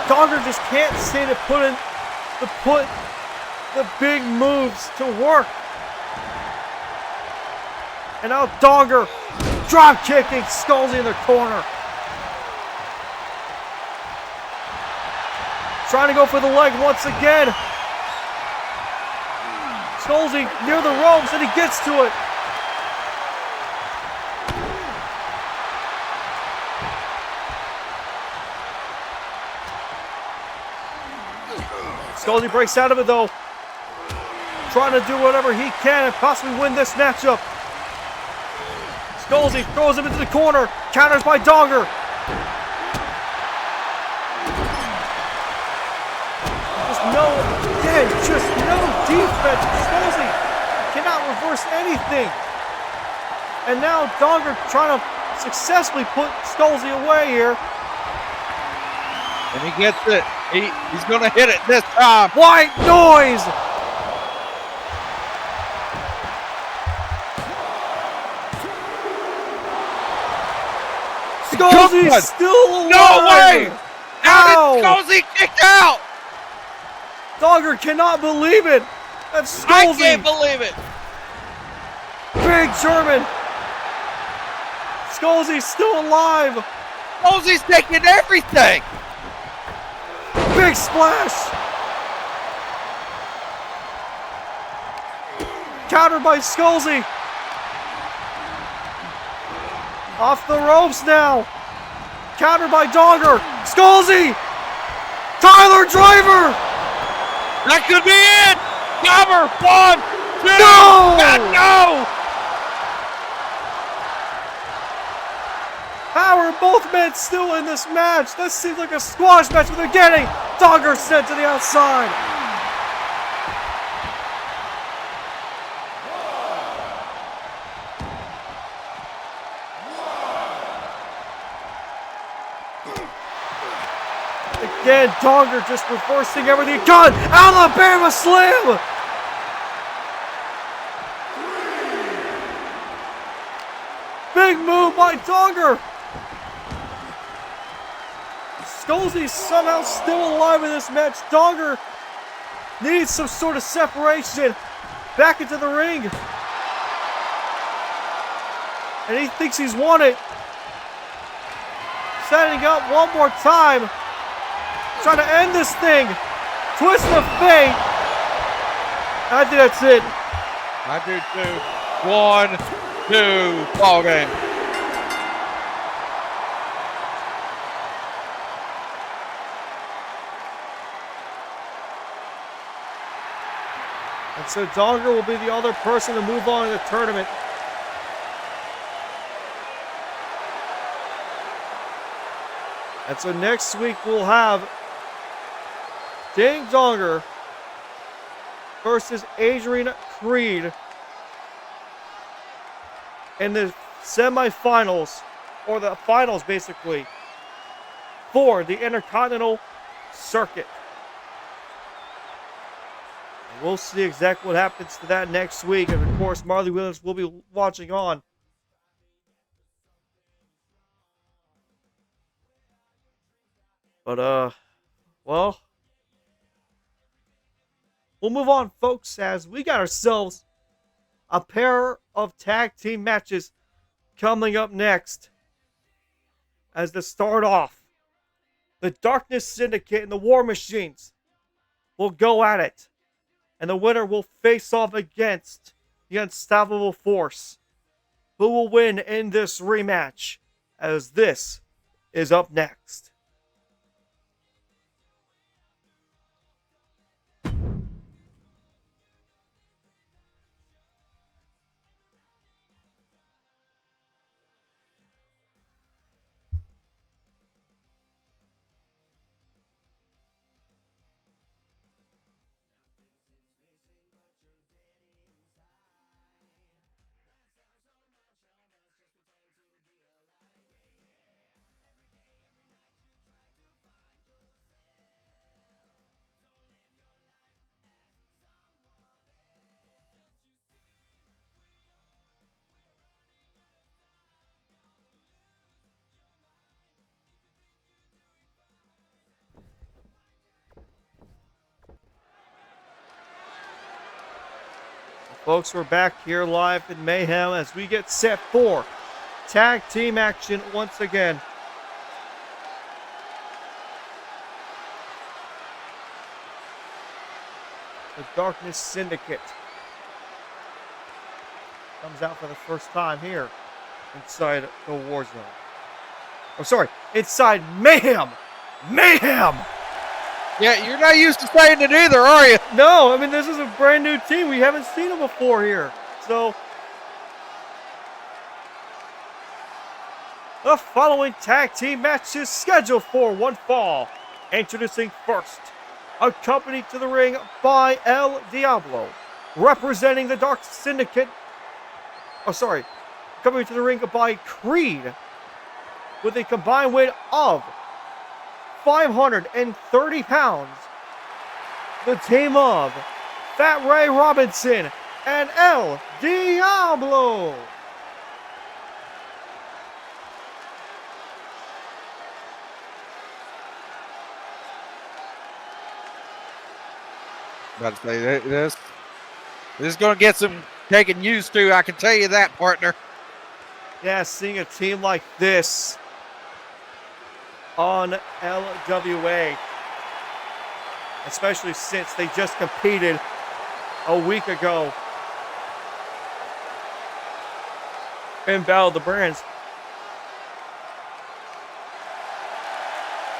Donger just can't seem to put the big moves to work. And now Donger drop kicking SkullZ in the corner. Trying to go for the leg once again. SkullZ near the ropes and he gets to it. SkullZ breaks out of it though. Trying to do whatever he can and possibly win this matchup. SkullZ throws him into the corner. Counters by Donger. Just no defense. SkullZ cannot reverse anything. And now Donger trying to successfully put SkullZ away here. And he gets it. He's going to hit it this time. White noise! SkullZ's still alive! No way! How did SkullZ kick out? Donger cannot believe it! That's SkullZ! I can't believe it! Big German! SkullZ's still alive! SkullZ's taking everything! Big splash! Countered by SkullZ! Off the ropes now! Countered by Donger! SkullZ! Tyler Driver! That could be it! Cover! 1, 2, no! No! How are both men still in this match? This seems like a squash match, but they're getting Donger sent to the outside. Again, Donger just reversing everything. God, Alabama slam! Big move by Donger. SkullZ somehow still alive in this match. Donger needs some sort of separation back into the ring. And he thinks he's won it. Setting up one more time. Trying to end this thing. Twist of fate. I think that's it. I do too. 1, 2, ball game. And so Donger will be the other person to move on in the tournament. And so next week we'll have Ding Donger versus Adrian Creed in the semifinals, or the finals basically, for the Intercontinental Circuit. And we'll see exactly what happens to that next week. And of course, Marley Williams will be watching on. But, well, we'll move on, folks, as we got ourselves a pair of tag team matches coming up next. As to start off, the Darkness Syndicate and the War Machines will go at it. And the winner will face off against the Unstoppable Force. Who will win in this rematch? As this is up next. Folks, we're back here live in Mayhem as we get set for tag team action once again. The Darkness Syndicate comes out for the first time here inside the War Zone. Oh, sorry, inside Mayhem! Mayhem! Yeah, you're not used to saying it either, are you? No, I mean, this is a brand new team. We haven't seen them before here. So, the following tag team match is scheduled for one fall. Introducing first, accompanied to the ring by El Diablo, representing the Dark Syndicate. Oh, sorry. Accompanied to the ring by Creed, with a combined weight of 530 pounds. The team of Fat Ray Robinson and El Diablo. About to say this is going to get some taking used to. I can tell you that, partner. Yeah, seeing a team like this on LWA, especially since they just competed a week ago in Battle of the Brands.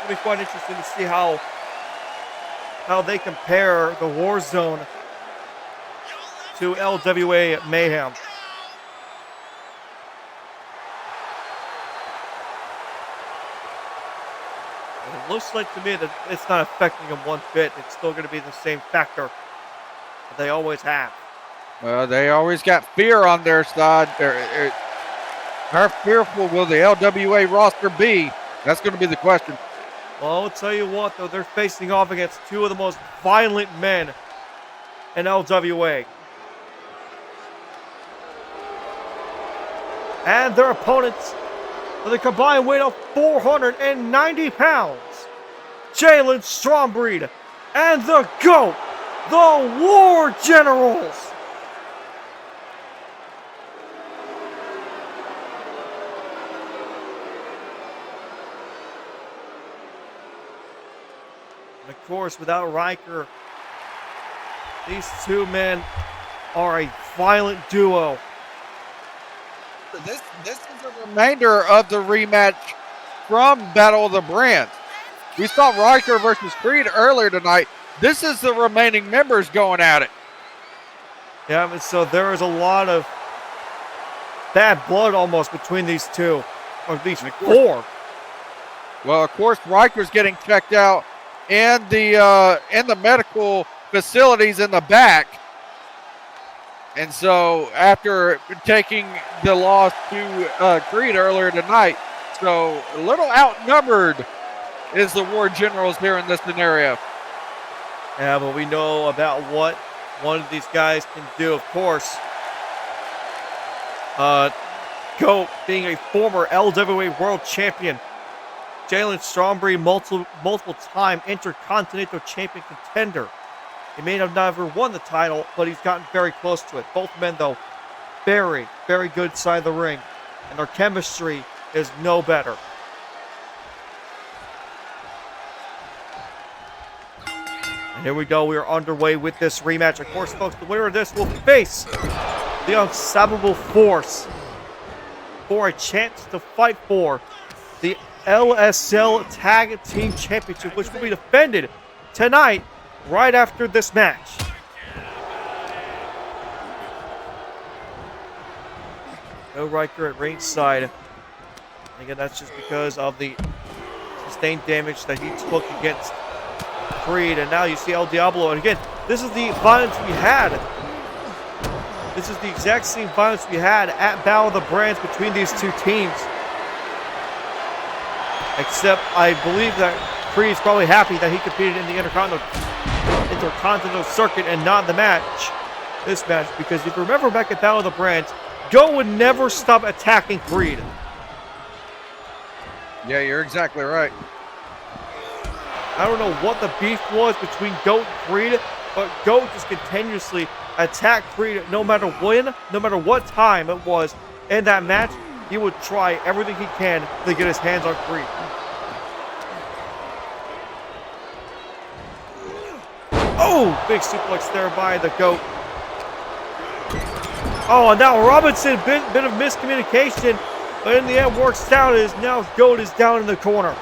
It'll be quite interesting to see how they compare the War Zone to LWA Mayhem. It looks like to me that it's not affecting them one bit. It's still going to be the same factor that they always have. Well, they always got fear on their side. How fearful will the LWA roster be? That's going to be the question. Well, I'll tell you what, though, they're facing off against two of the most violent men in LWA. And their opponents, with a combined weight of 490 pounds, Jalen Strongbreed and the GOAT, the War Generals. And of course, without Ryker, these two men are a violent duo. This is a remainder of the rematch from Battle of the Brands. We saw Ryker versus Creed earlier tonight. This is the remaining members going at it. Yeah, and so there is a lot of bad blood almost between these two, or these four. Well, of course, Ryker's getting checked out, and the medical facilities in the back. And so, after taking the loss to Creed earlier tonight, so a little outnumbered is the War Generals here in this scenario. Yeah, but we know about what one of these guys can do, of course. GOAT being a former LWA World Champion. Jalen Stromberg, multiple-time Intercontinental Champion contender. He may have never won the title, but he's gotten very close to it. Both men, though, very, very good side of the ring. And their chemistry is no better. And here we go. We are underway with this rematch. Of course, folks, the winner of this will face the Unstoppable Force for a chance to fight for the LSL Tag Team Championship, which will be defended tonight right after this match. No Ryker at ringside. And again, that's just because of the sustained damage that he took against Creed. And now you see El Diablo. And again, this is the violence we had. This is the exact same violence we had at Battle of the Brands between these two teams. Except I believe that Creed is probably happy that he competed in the Intercontinental Circuit and not the match. This match, because if you remember back at Battle of the Brands, GOAT would never stop attacking Creed. Yeah, you're exactly right. I don't know what the beef was between GOAT and Creed, but GOAT just continuously attacked Creed no matter when, no matter what time it was in that match. He would try everything he can to get his hands on Creed. Oh, big suplex there by the GOAT. Oh, and now Robinson, bit of miscommunication, but in the end works out as now GOAT is down in the corner.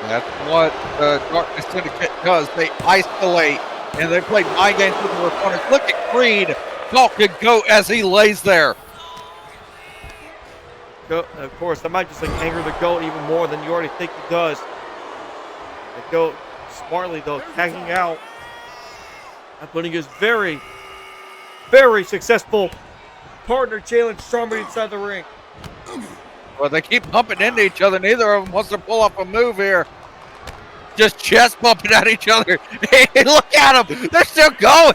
That's what the Darkness Syndicate does. They isolate and they play mind games with their opponents. Look at Creed talking to GOAT as he lays there. Of course, that might just like anger the GOAT even more than you already think he does. The GOAT smartly though tagging out and putting his very, very successful partner Jalen Stromberg inside the ring. Well, they keep bumping into each other. Neither of them wants to pull off a move here. Just chest bumping at each other. Hey, look at them. They're still going.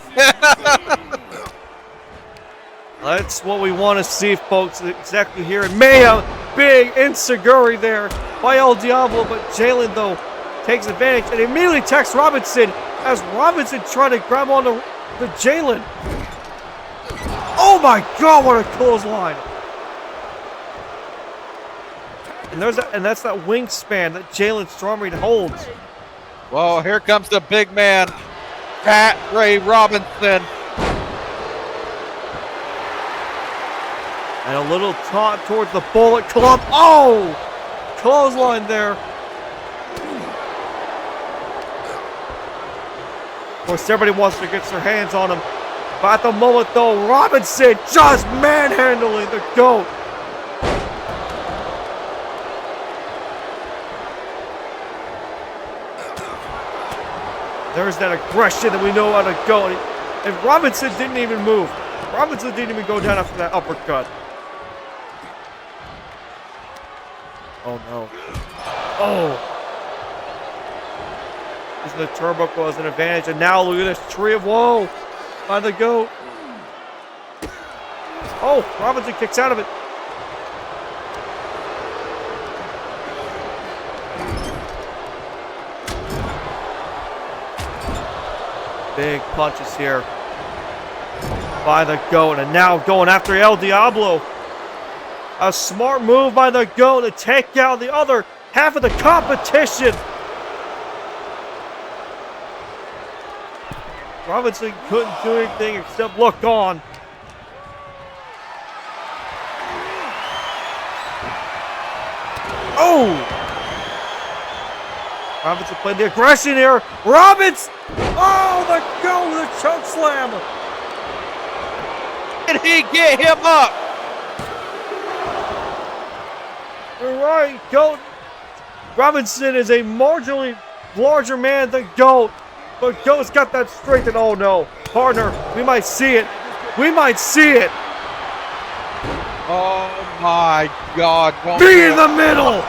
That's what we want to see, folks, exactly here in Mayhem. Big Inseguri there by El Diablo, but Jalen, though, takes advantage and immediately attacks Robinson as Robinson trying to grab onto the Jalen. Oh my God, what a clothesline. And that's that wingspan that Jalen Stromberg holds. Well, here comes the big man, Pat Ray Robinson. And a little taunt towards the Bullet Club. Oh! Clothesline there. Of course, everybody wants to get their hands on him. But at the moment, though, Robinson just manhandling the GOAT. There's that aggression that we know how to go. And Robinson didn't even move. Robinson didn't even go down after that uppercut. Oh, no. Oh. Using the turnbuckle as an advantage. And now look at this tree of woe by the GOAT. Oh, Robinson kicks out of it. Big punches here by the GOAT, and now going after El Diablo. A smart move by the GOAT to take out the other half of the competition. Robinson couldn't do anything except look on. Oh! Robinson played the aggression here. Robinson! Oh, the choke slam! Did he get him up? All right, GOAT. Robinson is a marginally larger man than GOAT, but GOAT's got that strength, and oh no, partner, we might see it. We might see it. Oh my God. Be in the middle.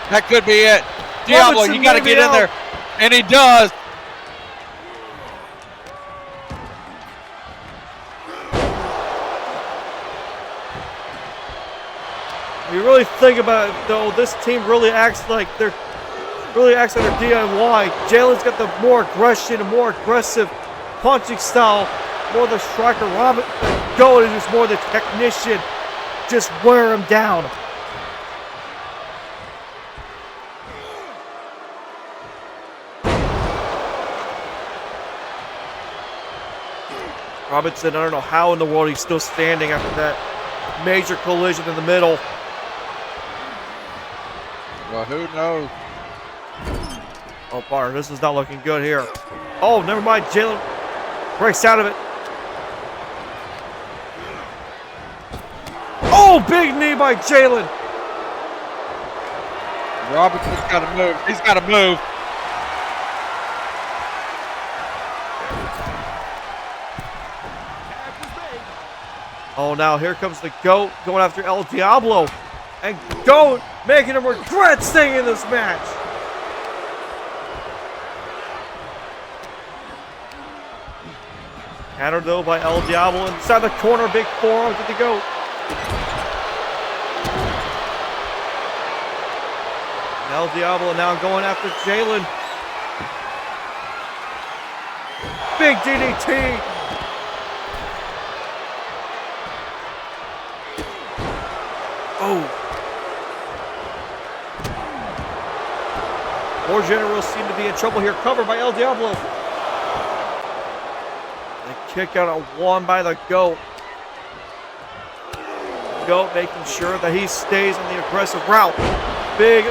That could be it. Diablo, Robinson you got to get in there. And he does. You really think about it, though, this team really acts like they're DIY. Jalen's got the more aggression, a more aggressive punching style, more the striker. GOAT is just more the technician. Just wear him down. Robinson, I don't know how in the world he's still standing after that major collision in the middle. Well, who knows? Oh, partner, this is not looking good here. Oh, never mind. Jalen breaks out of it. Oh, big knee by Jalen. Robinson's got to move. He's got to move. Oh, now here comes the GOAT going after El Diablo. And GOAT making him regret staying in this match. Countered though by El Diablo inside the corner. Big forearm to the GOAT. El Diablo now going after Jalen. Big DDT. Oh. More generals seem to be in trouble here. Covered by El Diablo. The kick out of one by the GOAT. GOAT making sure that he stays on the aggressive route. Big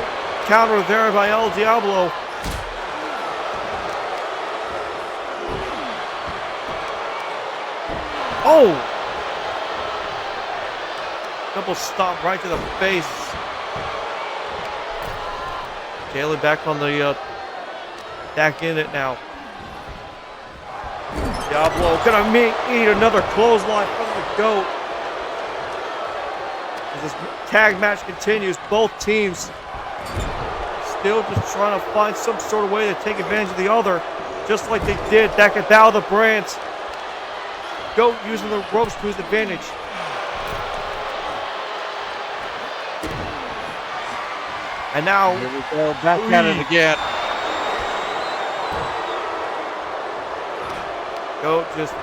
counter there by El Diablo. Oh! Double stop right to the face. Jalen back on the back in it now. Diablo gonna eat another clothesline from the GOAT. As this tag match continues, both teams still just trying to find some sort of way to take advantage of the other, just like they did back at Battle of the Brands. GOAT using the ropes to his advantage. And now, here we go, back at it again. GOAT just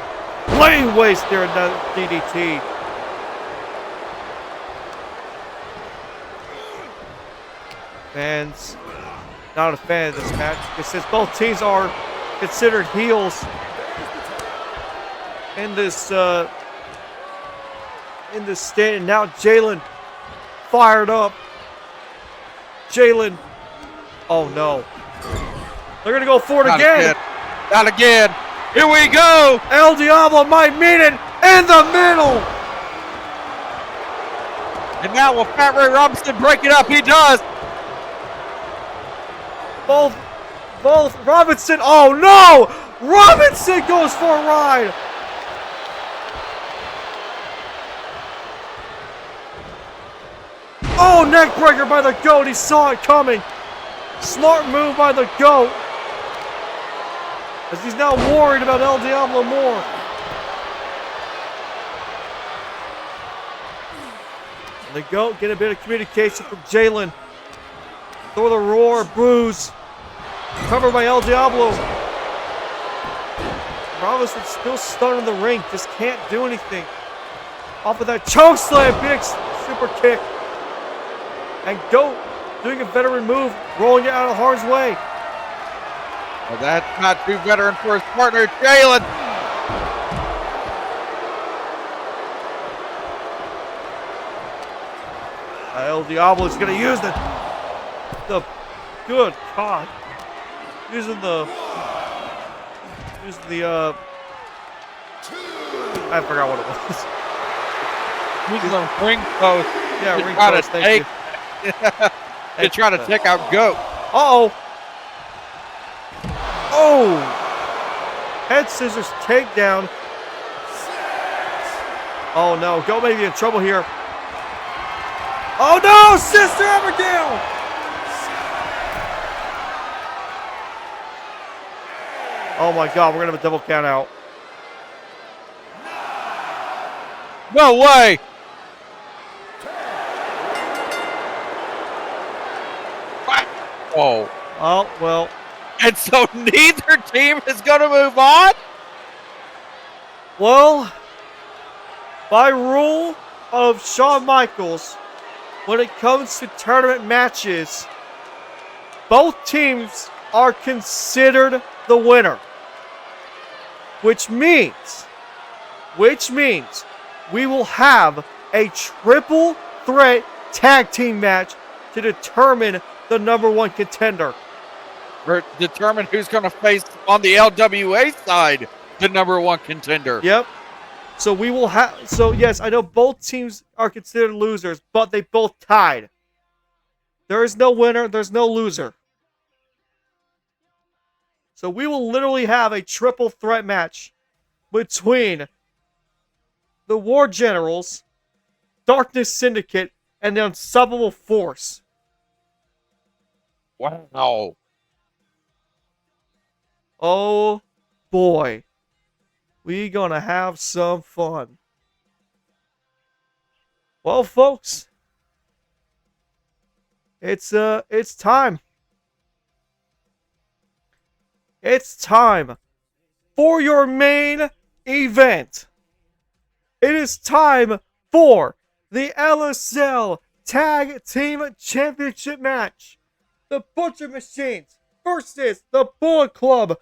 laying waste there in the DDT. Fans, not a fan of this match because since both teams are considered heels in this state, and now Jalen fired up. Jalen, oh no, they're gonna go for it again. Not again. Here we go. El Diablo might meet it in the middle. And now will Fat Ray Robinson break it up? He does. Both Robinson, oh no! Robinson goes for a ride. Oh, neck breaker by the GOAT. He saw it coming. Smart move by the GOAT. As he's now worried about El Diablo more. And the GOAT get a bit of communication from Jalen. Throw the roar, bruise. Covered by El Diablo. Robinson still stunned in the ring. Just can't do anything. Off of that choke slam. Big super kick. And GOAT doing a veteran move, rolling it out of harm's way. Well, that's not too veteran for his partner, Jalen. El Diablo is going to use the Good God. Using the I forgot what it was. Using the ring post. Yeah, ring post, thank you. To try to take out Goat. Uh-oh. Oh! Head scissors takedown. Oh no, Goat may be in trouble here. Oh no, Sister Abigail! Oh my God, we're gonna have a double count out. No way! Oh. Oh, well. And so neither team is going to move on? Well, by rule of Shawn Michaels, when it comes to tournament matches, both teams are considered the winner. Which means we will have a triple threat tag team match to determine the #1 contender. Or determine who's going to face on the LWA side the #1 contender. Yep. So we will have. So yes, I know both teams are considered losers, but they both tied. There is no winner. There's no loser. So we will literally have a triple threat match between the War Generals, Darkness Syndicate, and the Unstoppable Force. Wow. Oh boy. We gonna have some fun. Well, folks, it's time. It's time for your main event. It is time for the LSL Tag Team Championship match. The Butcher Machines versus the Bullet Club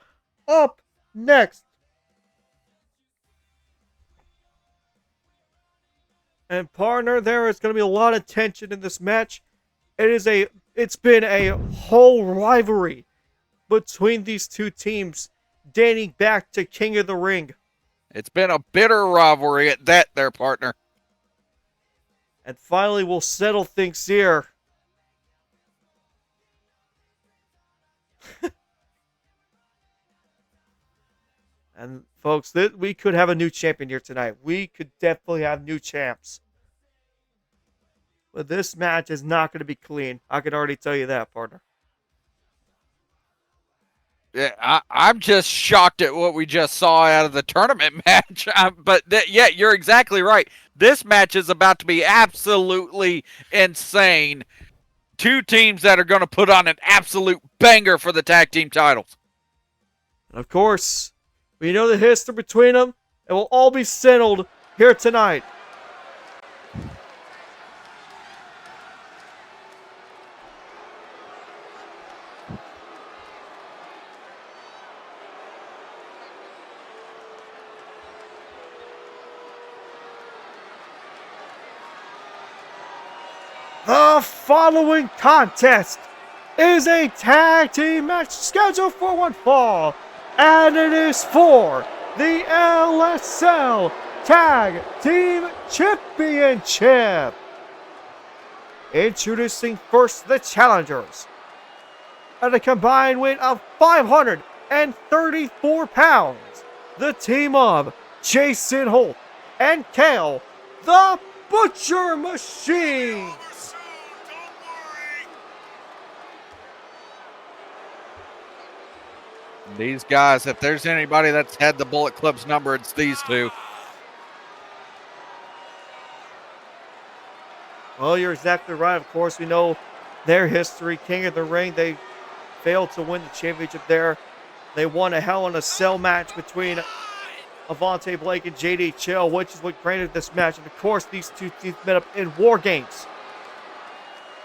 up next. And partner, there is going to be a lot of tension in this match. It's been a whole rivalry between these two teams dating back to King of the Ring. It's been a bitter rivalry at that there, partner. And finally, we'll settle things here. And folks, we could have a new champion here tonight. We could definitely have new champs. But this match is not going to be clean. I can already tell you that, partner. Yeah, I'm just shocked at what we just saw out of the tournament match. Yeah, you're exactly right. This match is about to be absolutely insane. Two teams that are going to put on an absolute banger for the tag team titles. And of course, we know the history between them. It will all be settled here tonight. The following contest is a tag team match scheduled for one fall, and it is for the LSL Tag Team Championship. Introducing first the challengers. At a combined weight of 534 pounds, the team of Jason Holt and Kale, the Butcher Machine. These guys, if there's anybody that's had the Bullet Club's number, it's these two. Well, you're exactly right. Of course, we know their history. King of the Ring, they failed to win the championship there. They won a Hell in a Cell match between Avante Blake and JD Chill, which is what granted this match. And of course, these two teams met up in WarGames,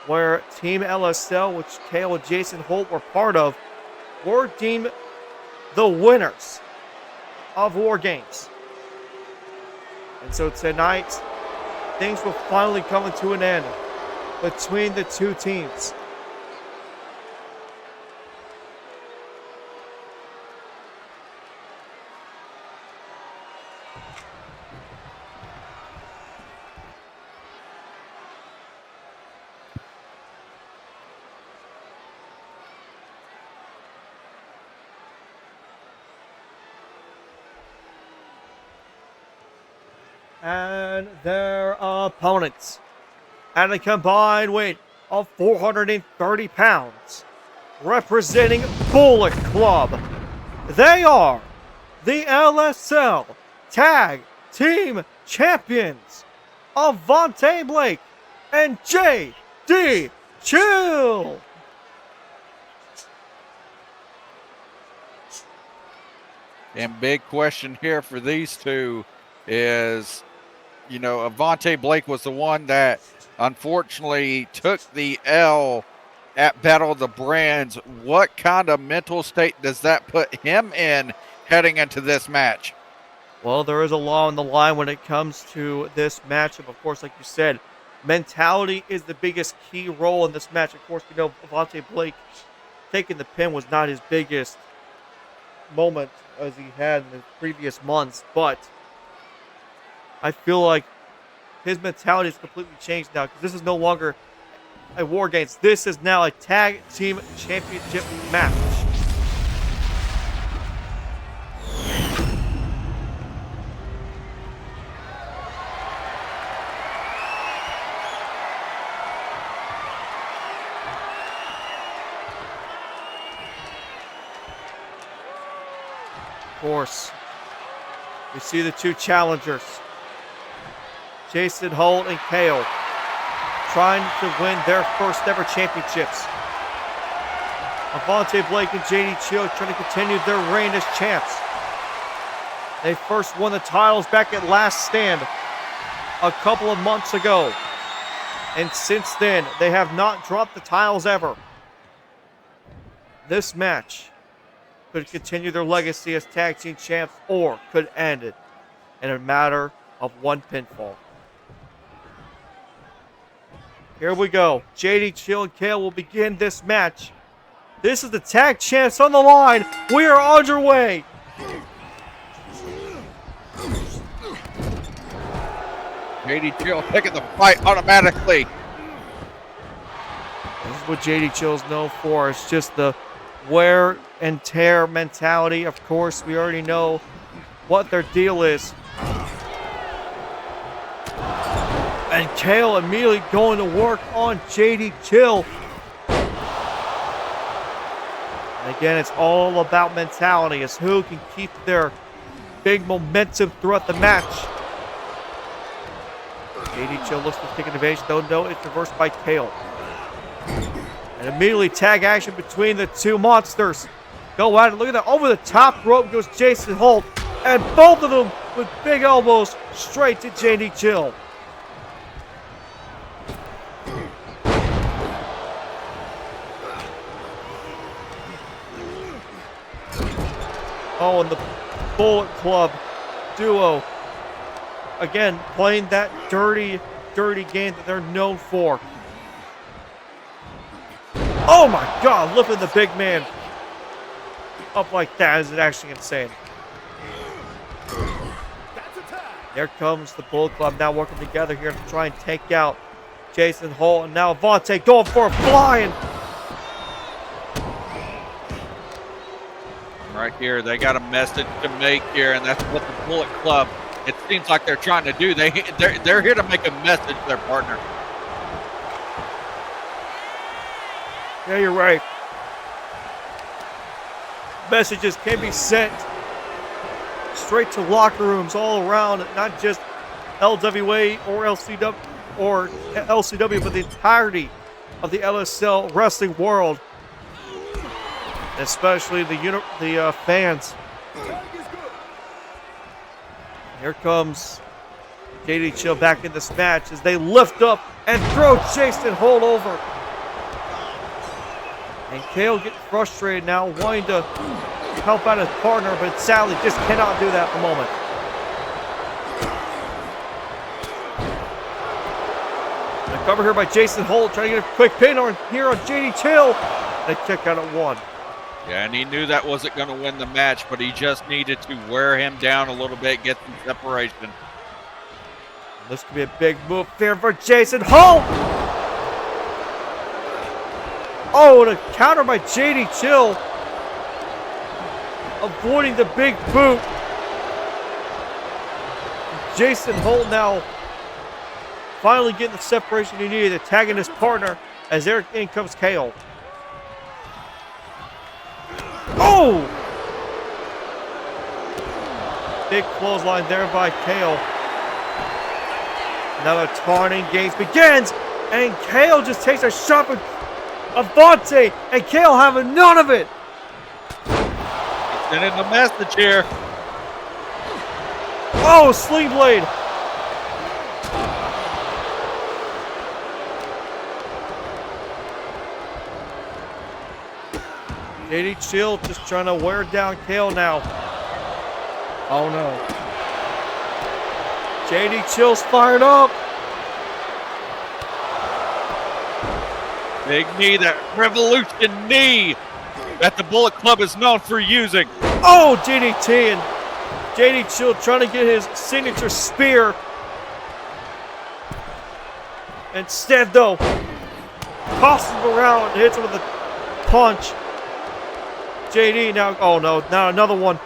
where Team LSL, which Kale and Jason Holt were part of, were deemed the winners of WarGames. And so tonight, things will finally come to an end between the two teams. And their opponents, at a combined weight of 430 pounds, representing Bullet Club, they are the LSL Tag Team Champions, Avante Blake and J.D. Chill. And big question here for these two is, you know, Avante Blake was the one that unfortunately took the L at Battle of the Brands. What kind of mental state does that put him in heading into this match? Well, there is a law on the line when it comes to this matchup. Of course, like you said, mentality is the biggest key role in this match. Of course, we know Avante Blake taking the pin was not his biggest moment as he had in the previous months, but I feel like his mentality has completely changed now because this is no longer a WarGames. This is now a tag team championship match. Of course, we see the two challengers, Jason Holt and Kale, trying to win their first ever championships. Avante Blake and JD Chill trying to continue their reign as champs. They first won the titles back at Last Stand a couple of months ago. And since then, they have not dropped the titles ever. This match could continue their legacy as tag team champs or could end it in a matter of one pinfall. Here we go. JD Chill and Kale will begin this match. This is the tag champs on the line. We are underway. JD Chill taking the fight automatically. This is what JD Chill's known for. It's just the wear and tear mentality. Of course, we already know what their deal is. And Kale immediately going to work on JD Chill. And again, it's all about mentality. It's who can keep their big momentum throughout the match. JD Chill looks to take advantage, though no, it's reversed by Kale. And immediately tag action between the two monsters. Go at it. Look at that. Over the top rope goes Jason Holt. And both of them with big elbows straight to JD Chill. Oh, and the Bullet Club duo. Again, playing that dirty, dirty game that they're known for. Oh my God, lifting the big man up like that is actually insane. There comes the Bullet Club now working together here to try and take out Jason Holt. And now Avante going for a flying. Right here, they got a message to make here, and that's what the Bullet Club, it seems like they're trying to do. They're here to make a message to their partner. Yeah, you're right. Messages can be sent straight to locker rooms all around, not just LWA or LCW, but the entirety of the LSL wrestling world, especially the fans. Here comes JD Chill back in this match as they lift up and throw Jason Holt over. And Kale getting frustrated now, wanting to help out his partner, but sadly just cannot do that at the moment. The cover here by Jason Holt, trying to get a quick pin here on JD Chill. They kick out at one. Yeah, and he knew that wasn't going to win the match, but he just needed to wear him down a little bit, get some separation. This could be a big move here for Jason Holt. Oh, and a counter by JD Chill. Avoiding the big boot. Jason Holt now finally getting the separation he needed, tagging his partner as in comes Kale. Oh! Big clothesline there by Kale. Another taunting games begins, and Kale just takes a shot at Avante, and Kale having none of it. Sending a message here. Oh, Sling Blade. JD Chill just trying to wear down Kale now. Oh no. JD Chill's fired up. Big knee, that revolution knee that the Bullet Club is known for using. Oh, DDT, and JD Chill trying to get his signature spear. Instead, though, tosses him around and hits him with a punch. JD now, oh no, now another one.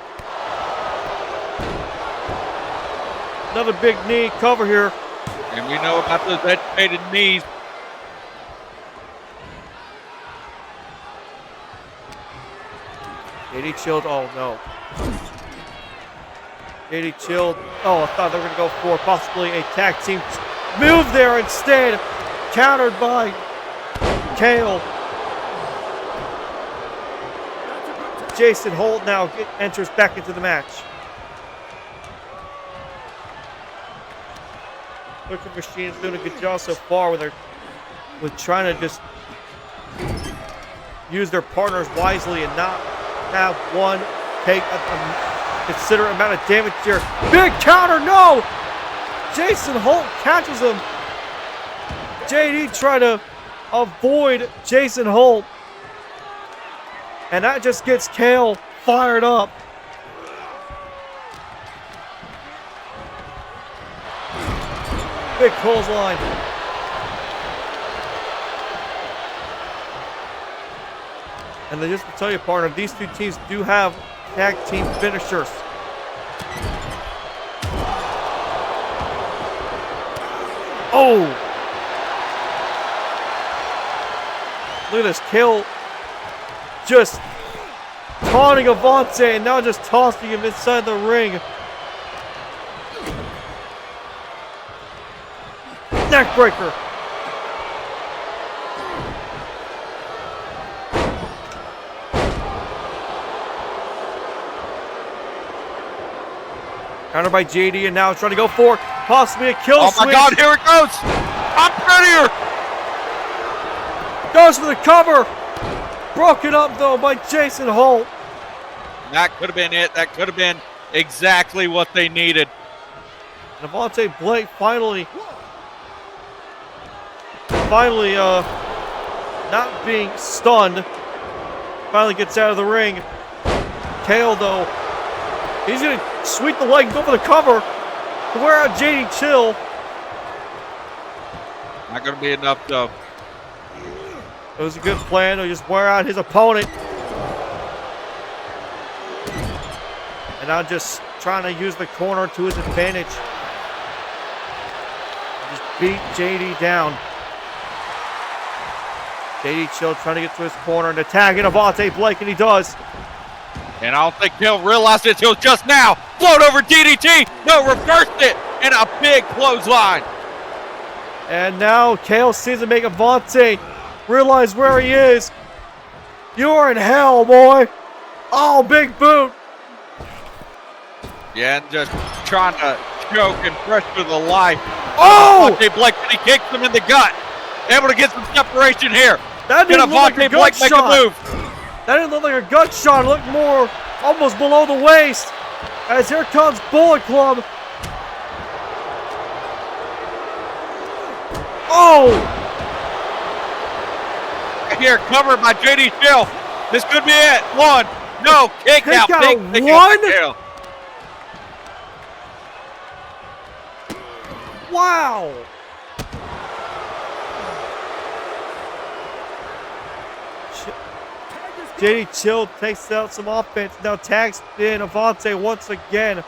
Another big knee cover here. And we know about those educated knees. JD chilled, oh no. JD chilled, oh, I thought they were going to go for possibly a tag team move there instead. Countered by Kale. Jason Holt now enters back into the match. Wicker Machine's doing a good job so far with trying to just use their partners wisely and not have one take a considerate amount of damage here. Big counter, no! Jason Holt catches him. JD trying to avoid Jason Holt. And that just gets Kale fired up. Big clothesline. And then just to tell you, partner, these two teams do have tag team finishers. Oh! Look at this. Kale just taunting Avante and now just tossing him inside the ring. Neckbreaker. Counter by JD and now trying to go for possibly a kill switch. Oh my God, here it goes. I'm prettier. Goes for the cover. Broken up though by Jason Holt. That could have been it. That could have been exactly what they needed. And Avante Blake finally not being stunned. Finally gets out of the ring. Kale though, he's gonna sweep the leg, go for the cover to wear out JD Chill. Not gonna be enough though. It was a good plan to just wear out his opponent. And now just trying to use the corner to his advantage. Just beat JD down. JD Chill trying to get to his corner and attacking Avante Blake, and he does. And I don't think Kale realized it until just now. Float over DDT. No, reversed it. And a big clothesline. And now Kale sees him make Avante realize where he is. You're in hell, boy. Oh, big boot. Yeah, and just trying to choke and pressure the life. Oh! Avante Blake, and he kicks him in the gut. Able to get some separation here. That didn't look like a gut Blake make a move. That didn't look like a gut shot. It looked more almost below the waist. As here comes Bullet Club. Oh! Here, covered by JD Chill. This could be it. One. No, kick out. Big kick out. Wow. JD Chill takes out some offense. Now tags in Avante once again.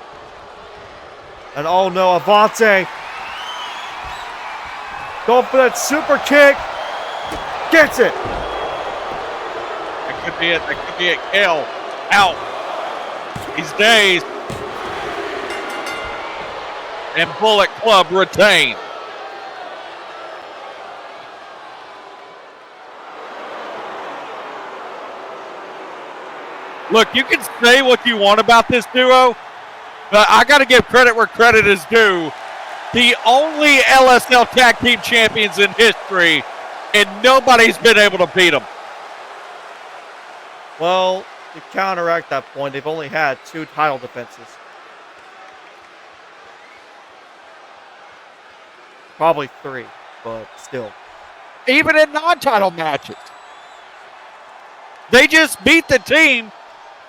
And oh no, Avante. Going for that super kick. Gets it. That could be it. That could be it. Kale out. He's dazed. And Bullet Club retain. Look, you can say what you want about this duo, but I got to give credit where credit is due. The only LSL Tag Team Champions in history, and nobody's been able to beat them. Well, to counteract that point, they've only had 2 title defenses. Probably 3, but still. Even in non-title matches. They just beat the team,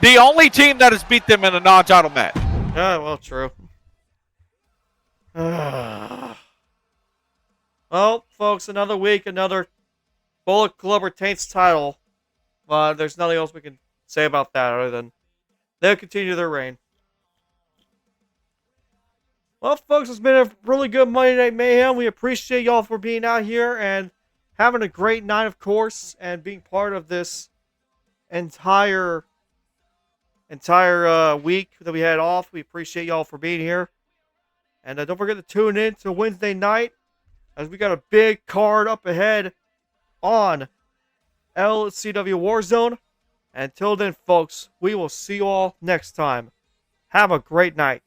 the only team that has beat them in a non-title match. Yeah, well, true. Well, folks, another week, another Bullet Club retains title. There's nothing else we can say about that other than they'll continue their reign. Well, folks, it's been a really good Monday Night Mayhem. We appreciate y'all for being out here and having a great night, of course, and being part of this entire week that we had off. We appreciate y'all for being here. And don't forget to tune in to Wednesday night as we got a big card up ahead on LCW Warzone. And until then, folks, we will see you all next time. Have a great night.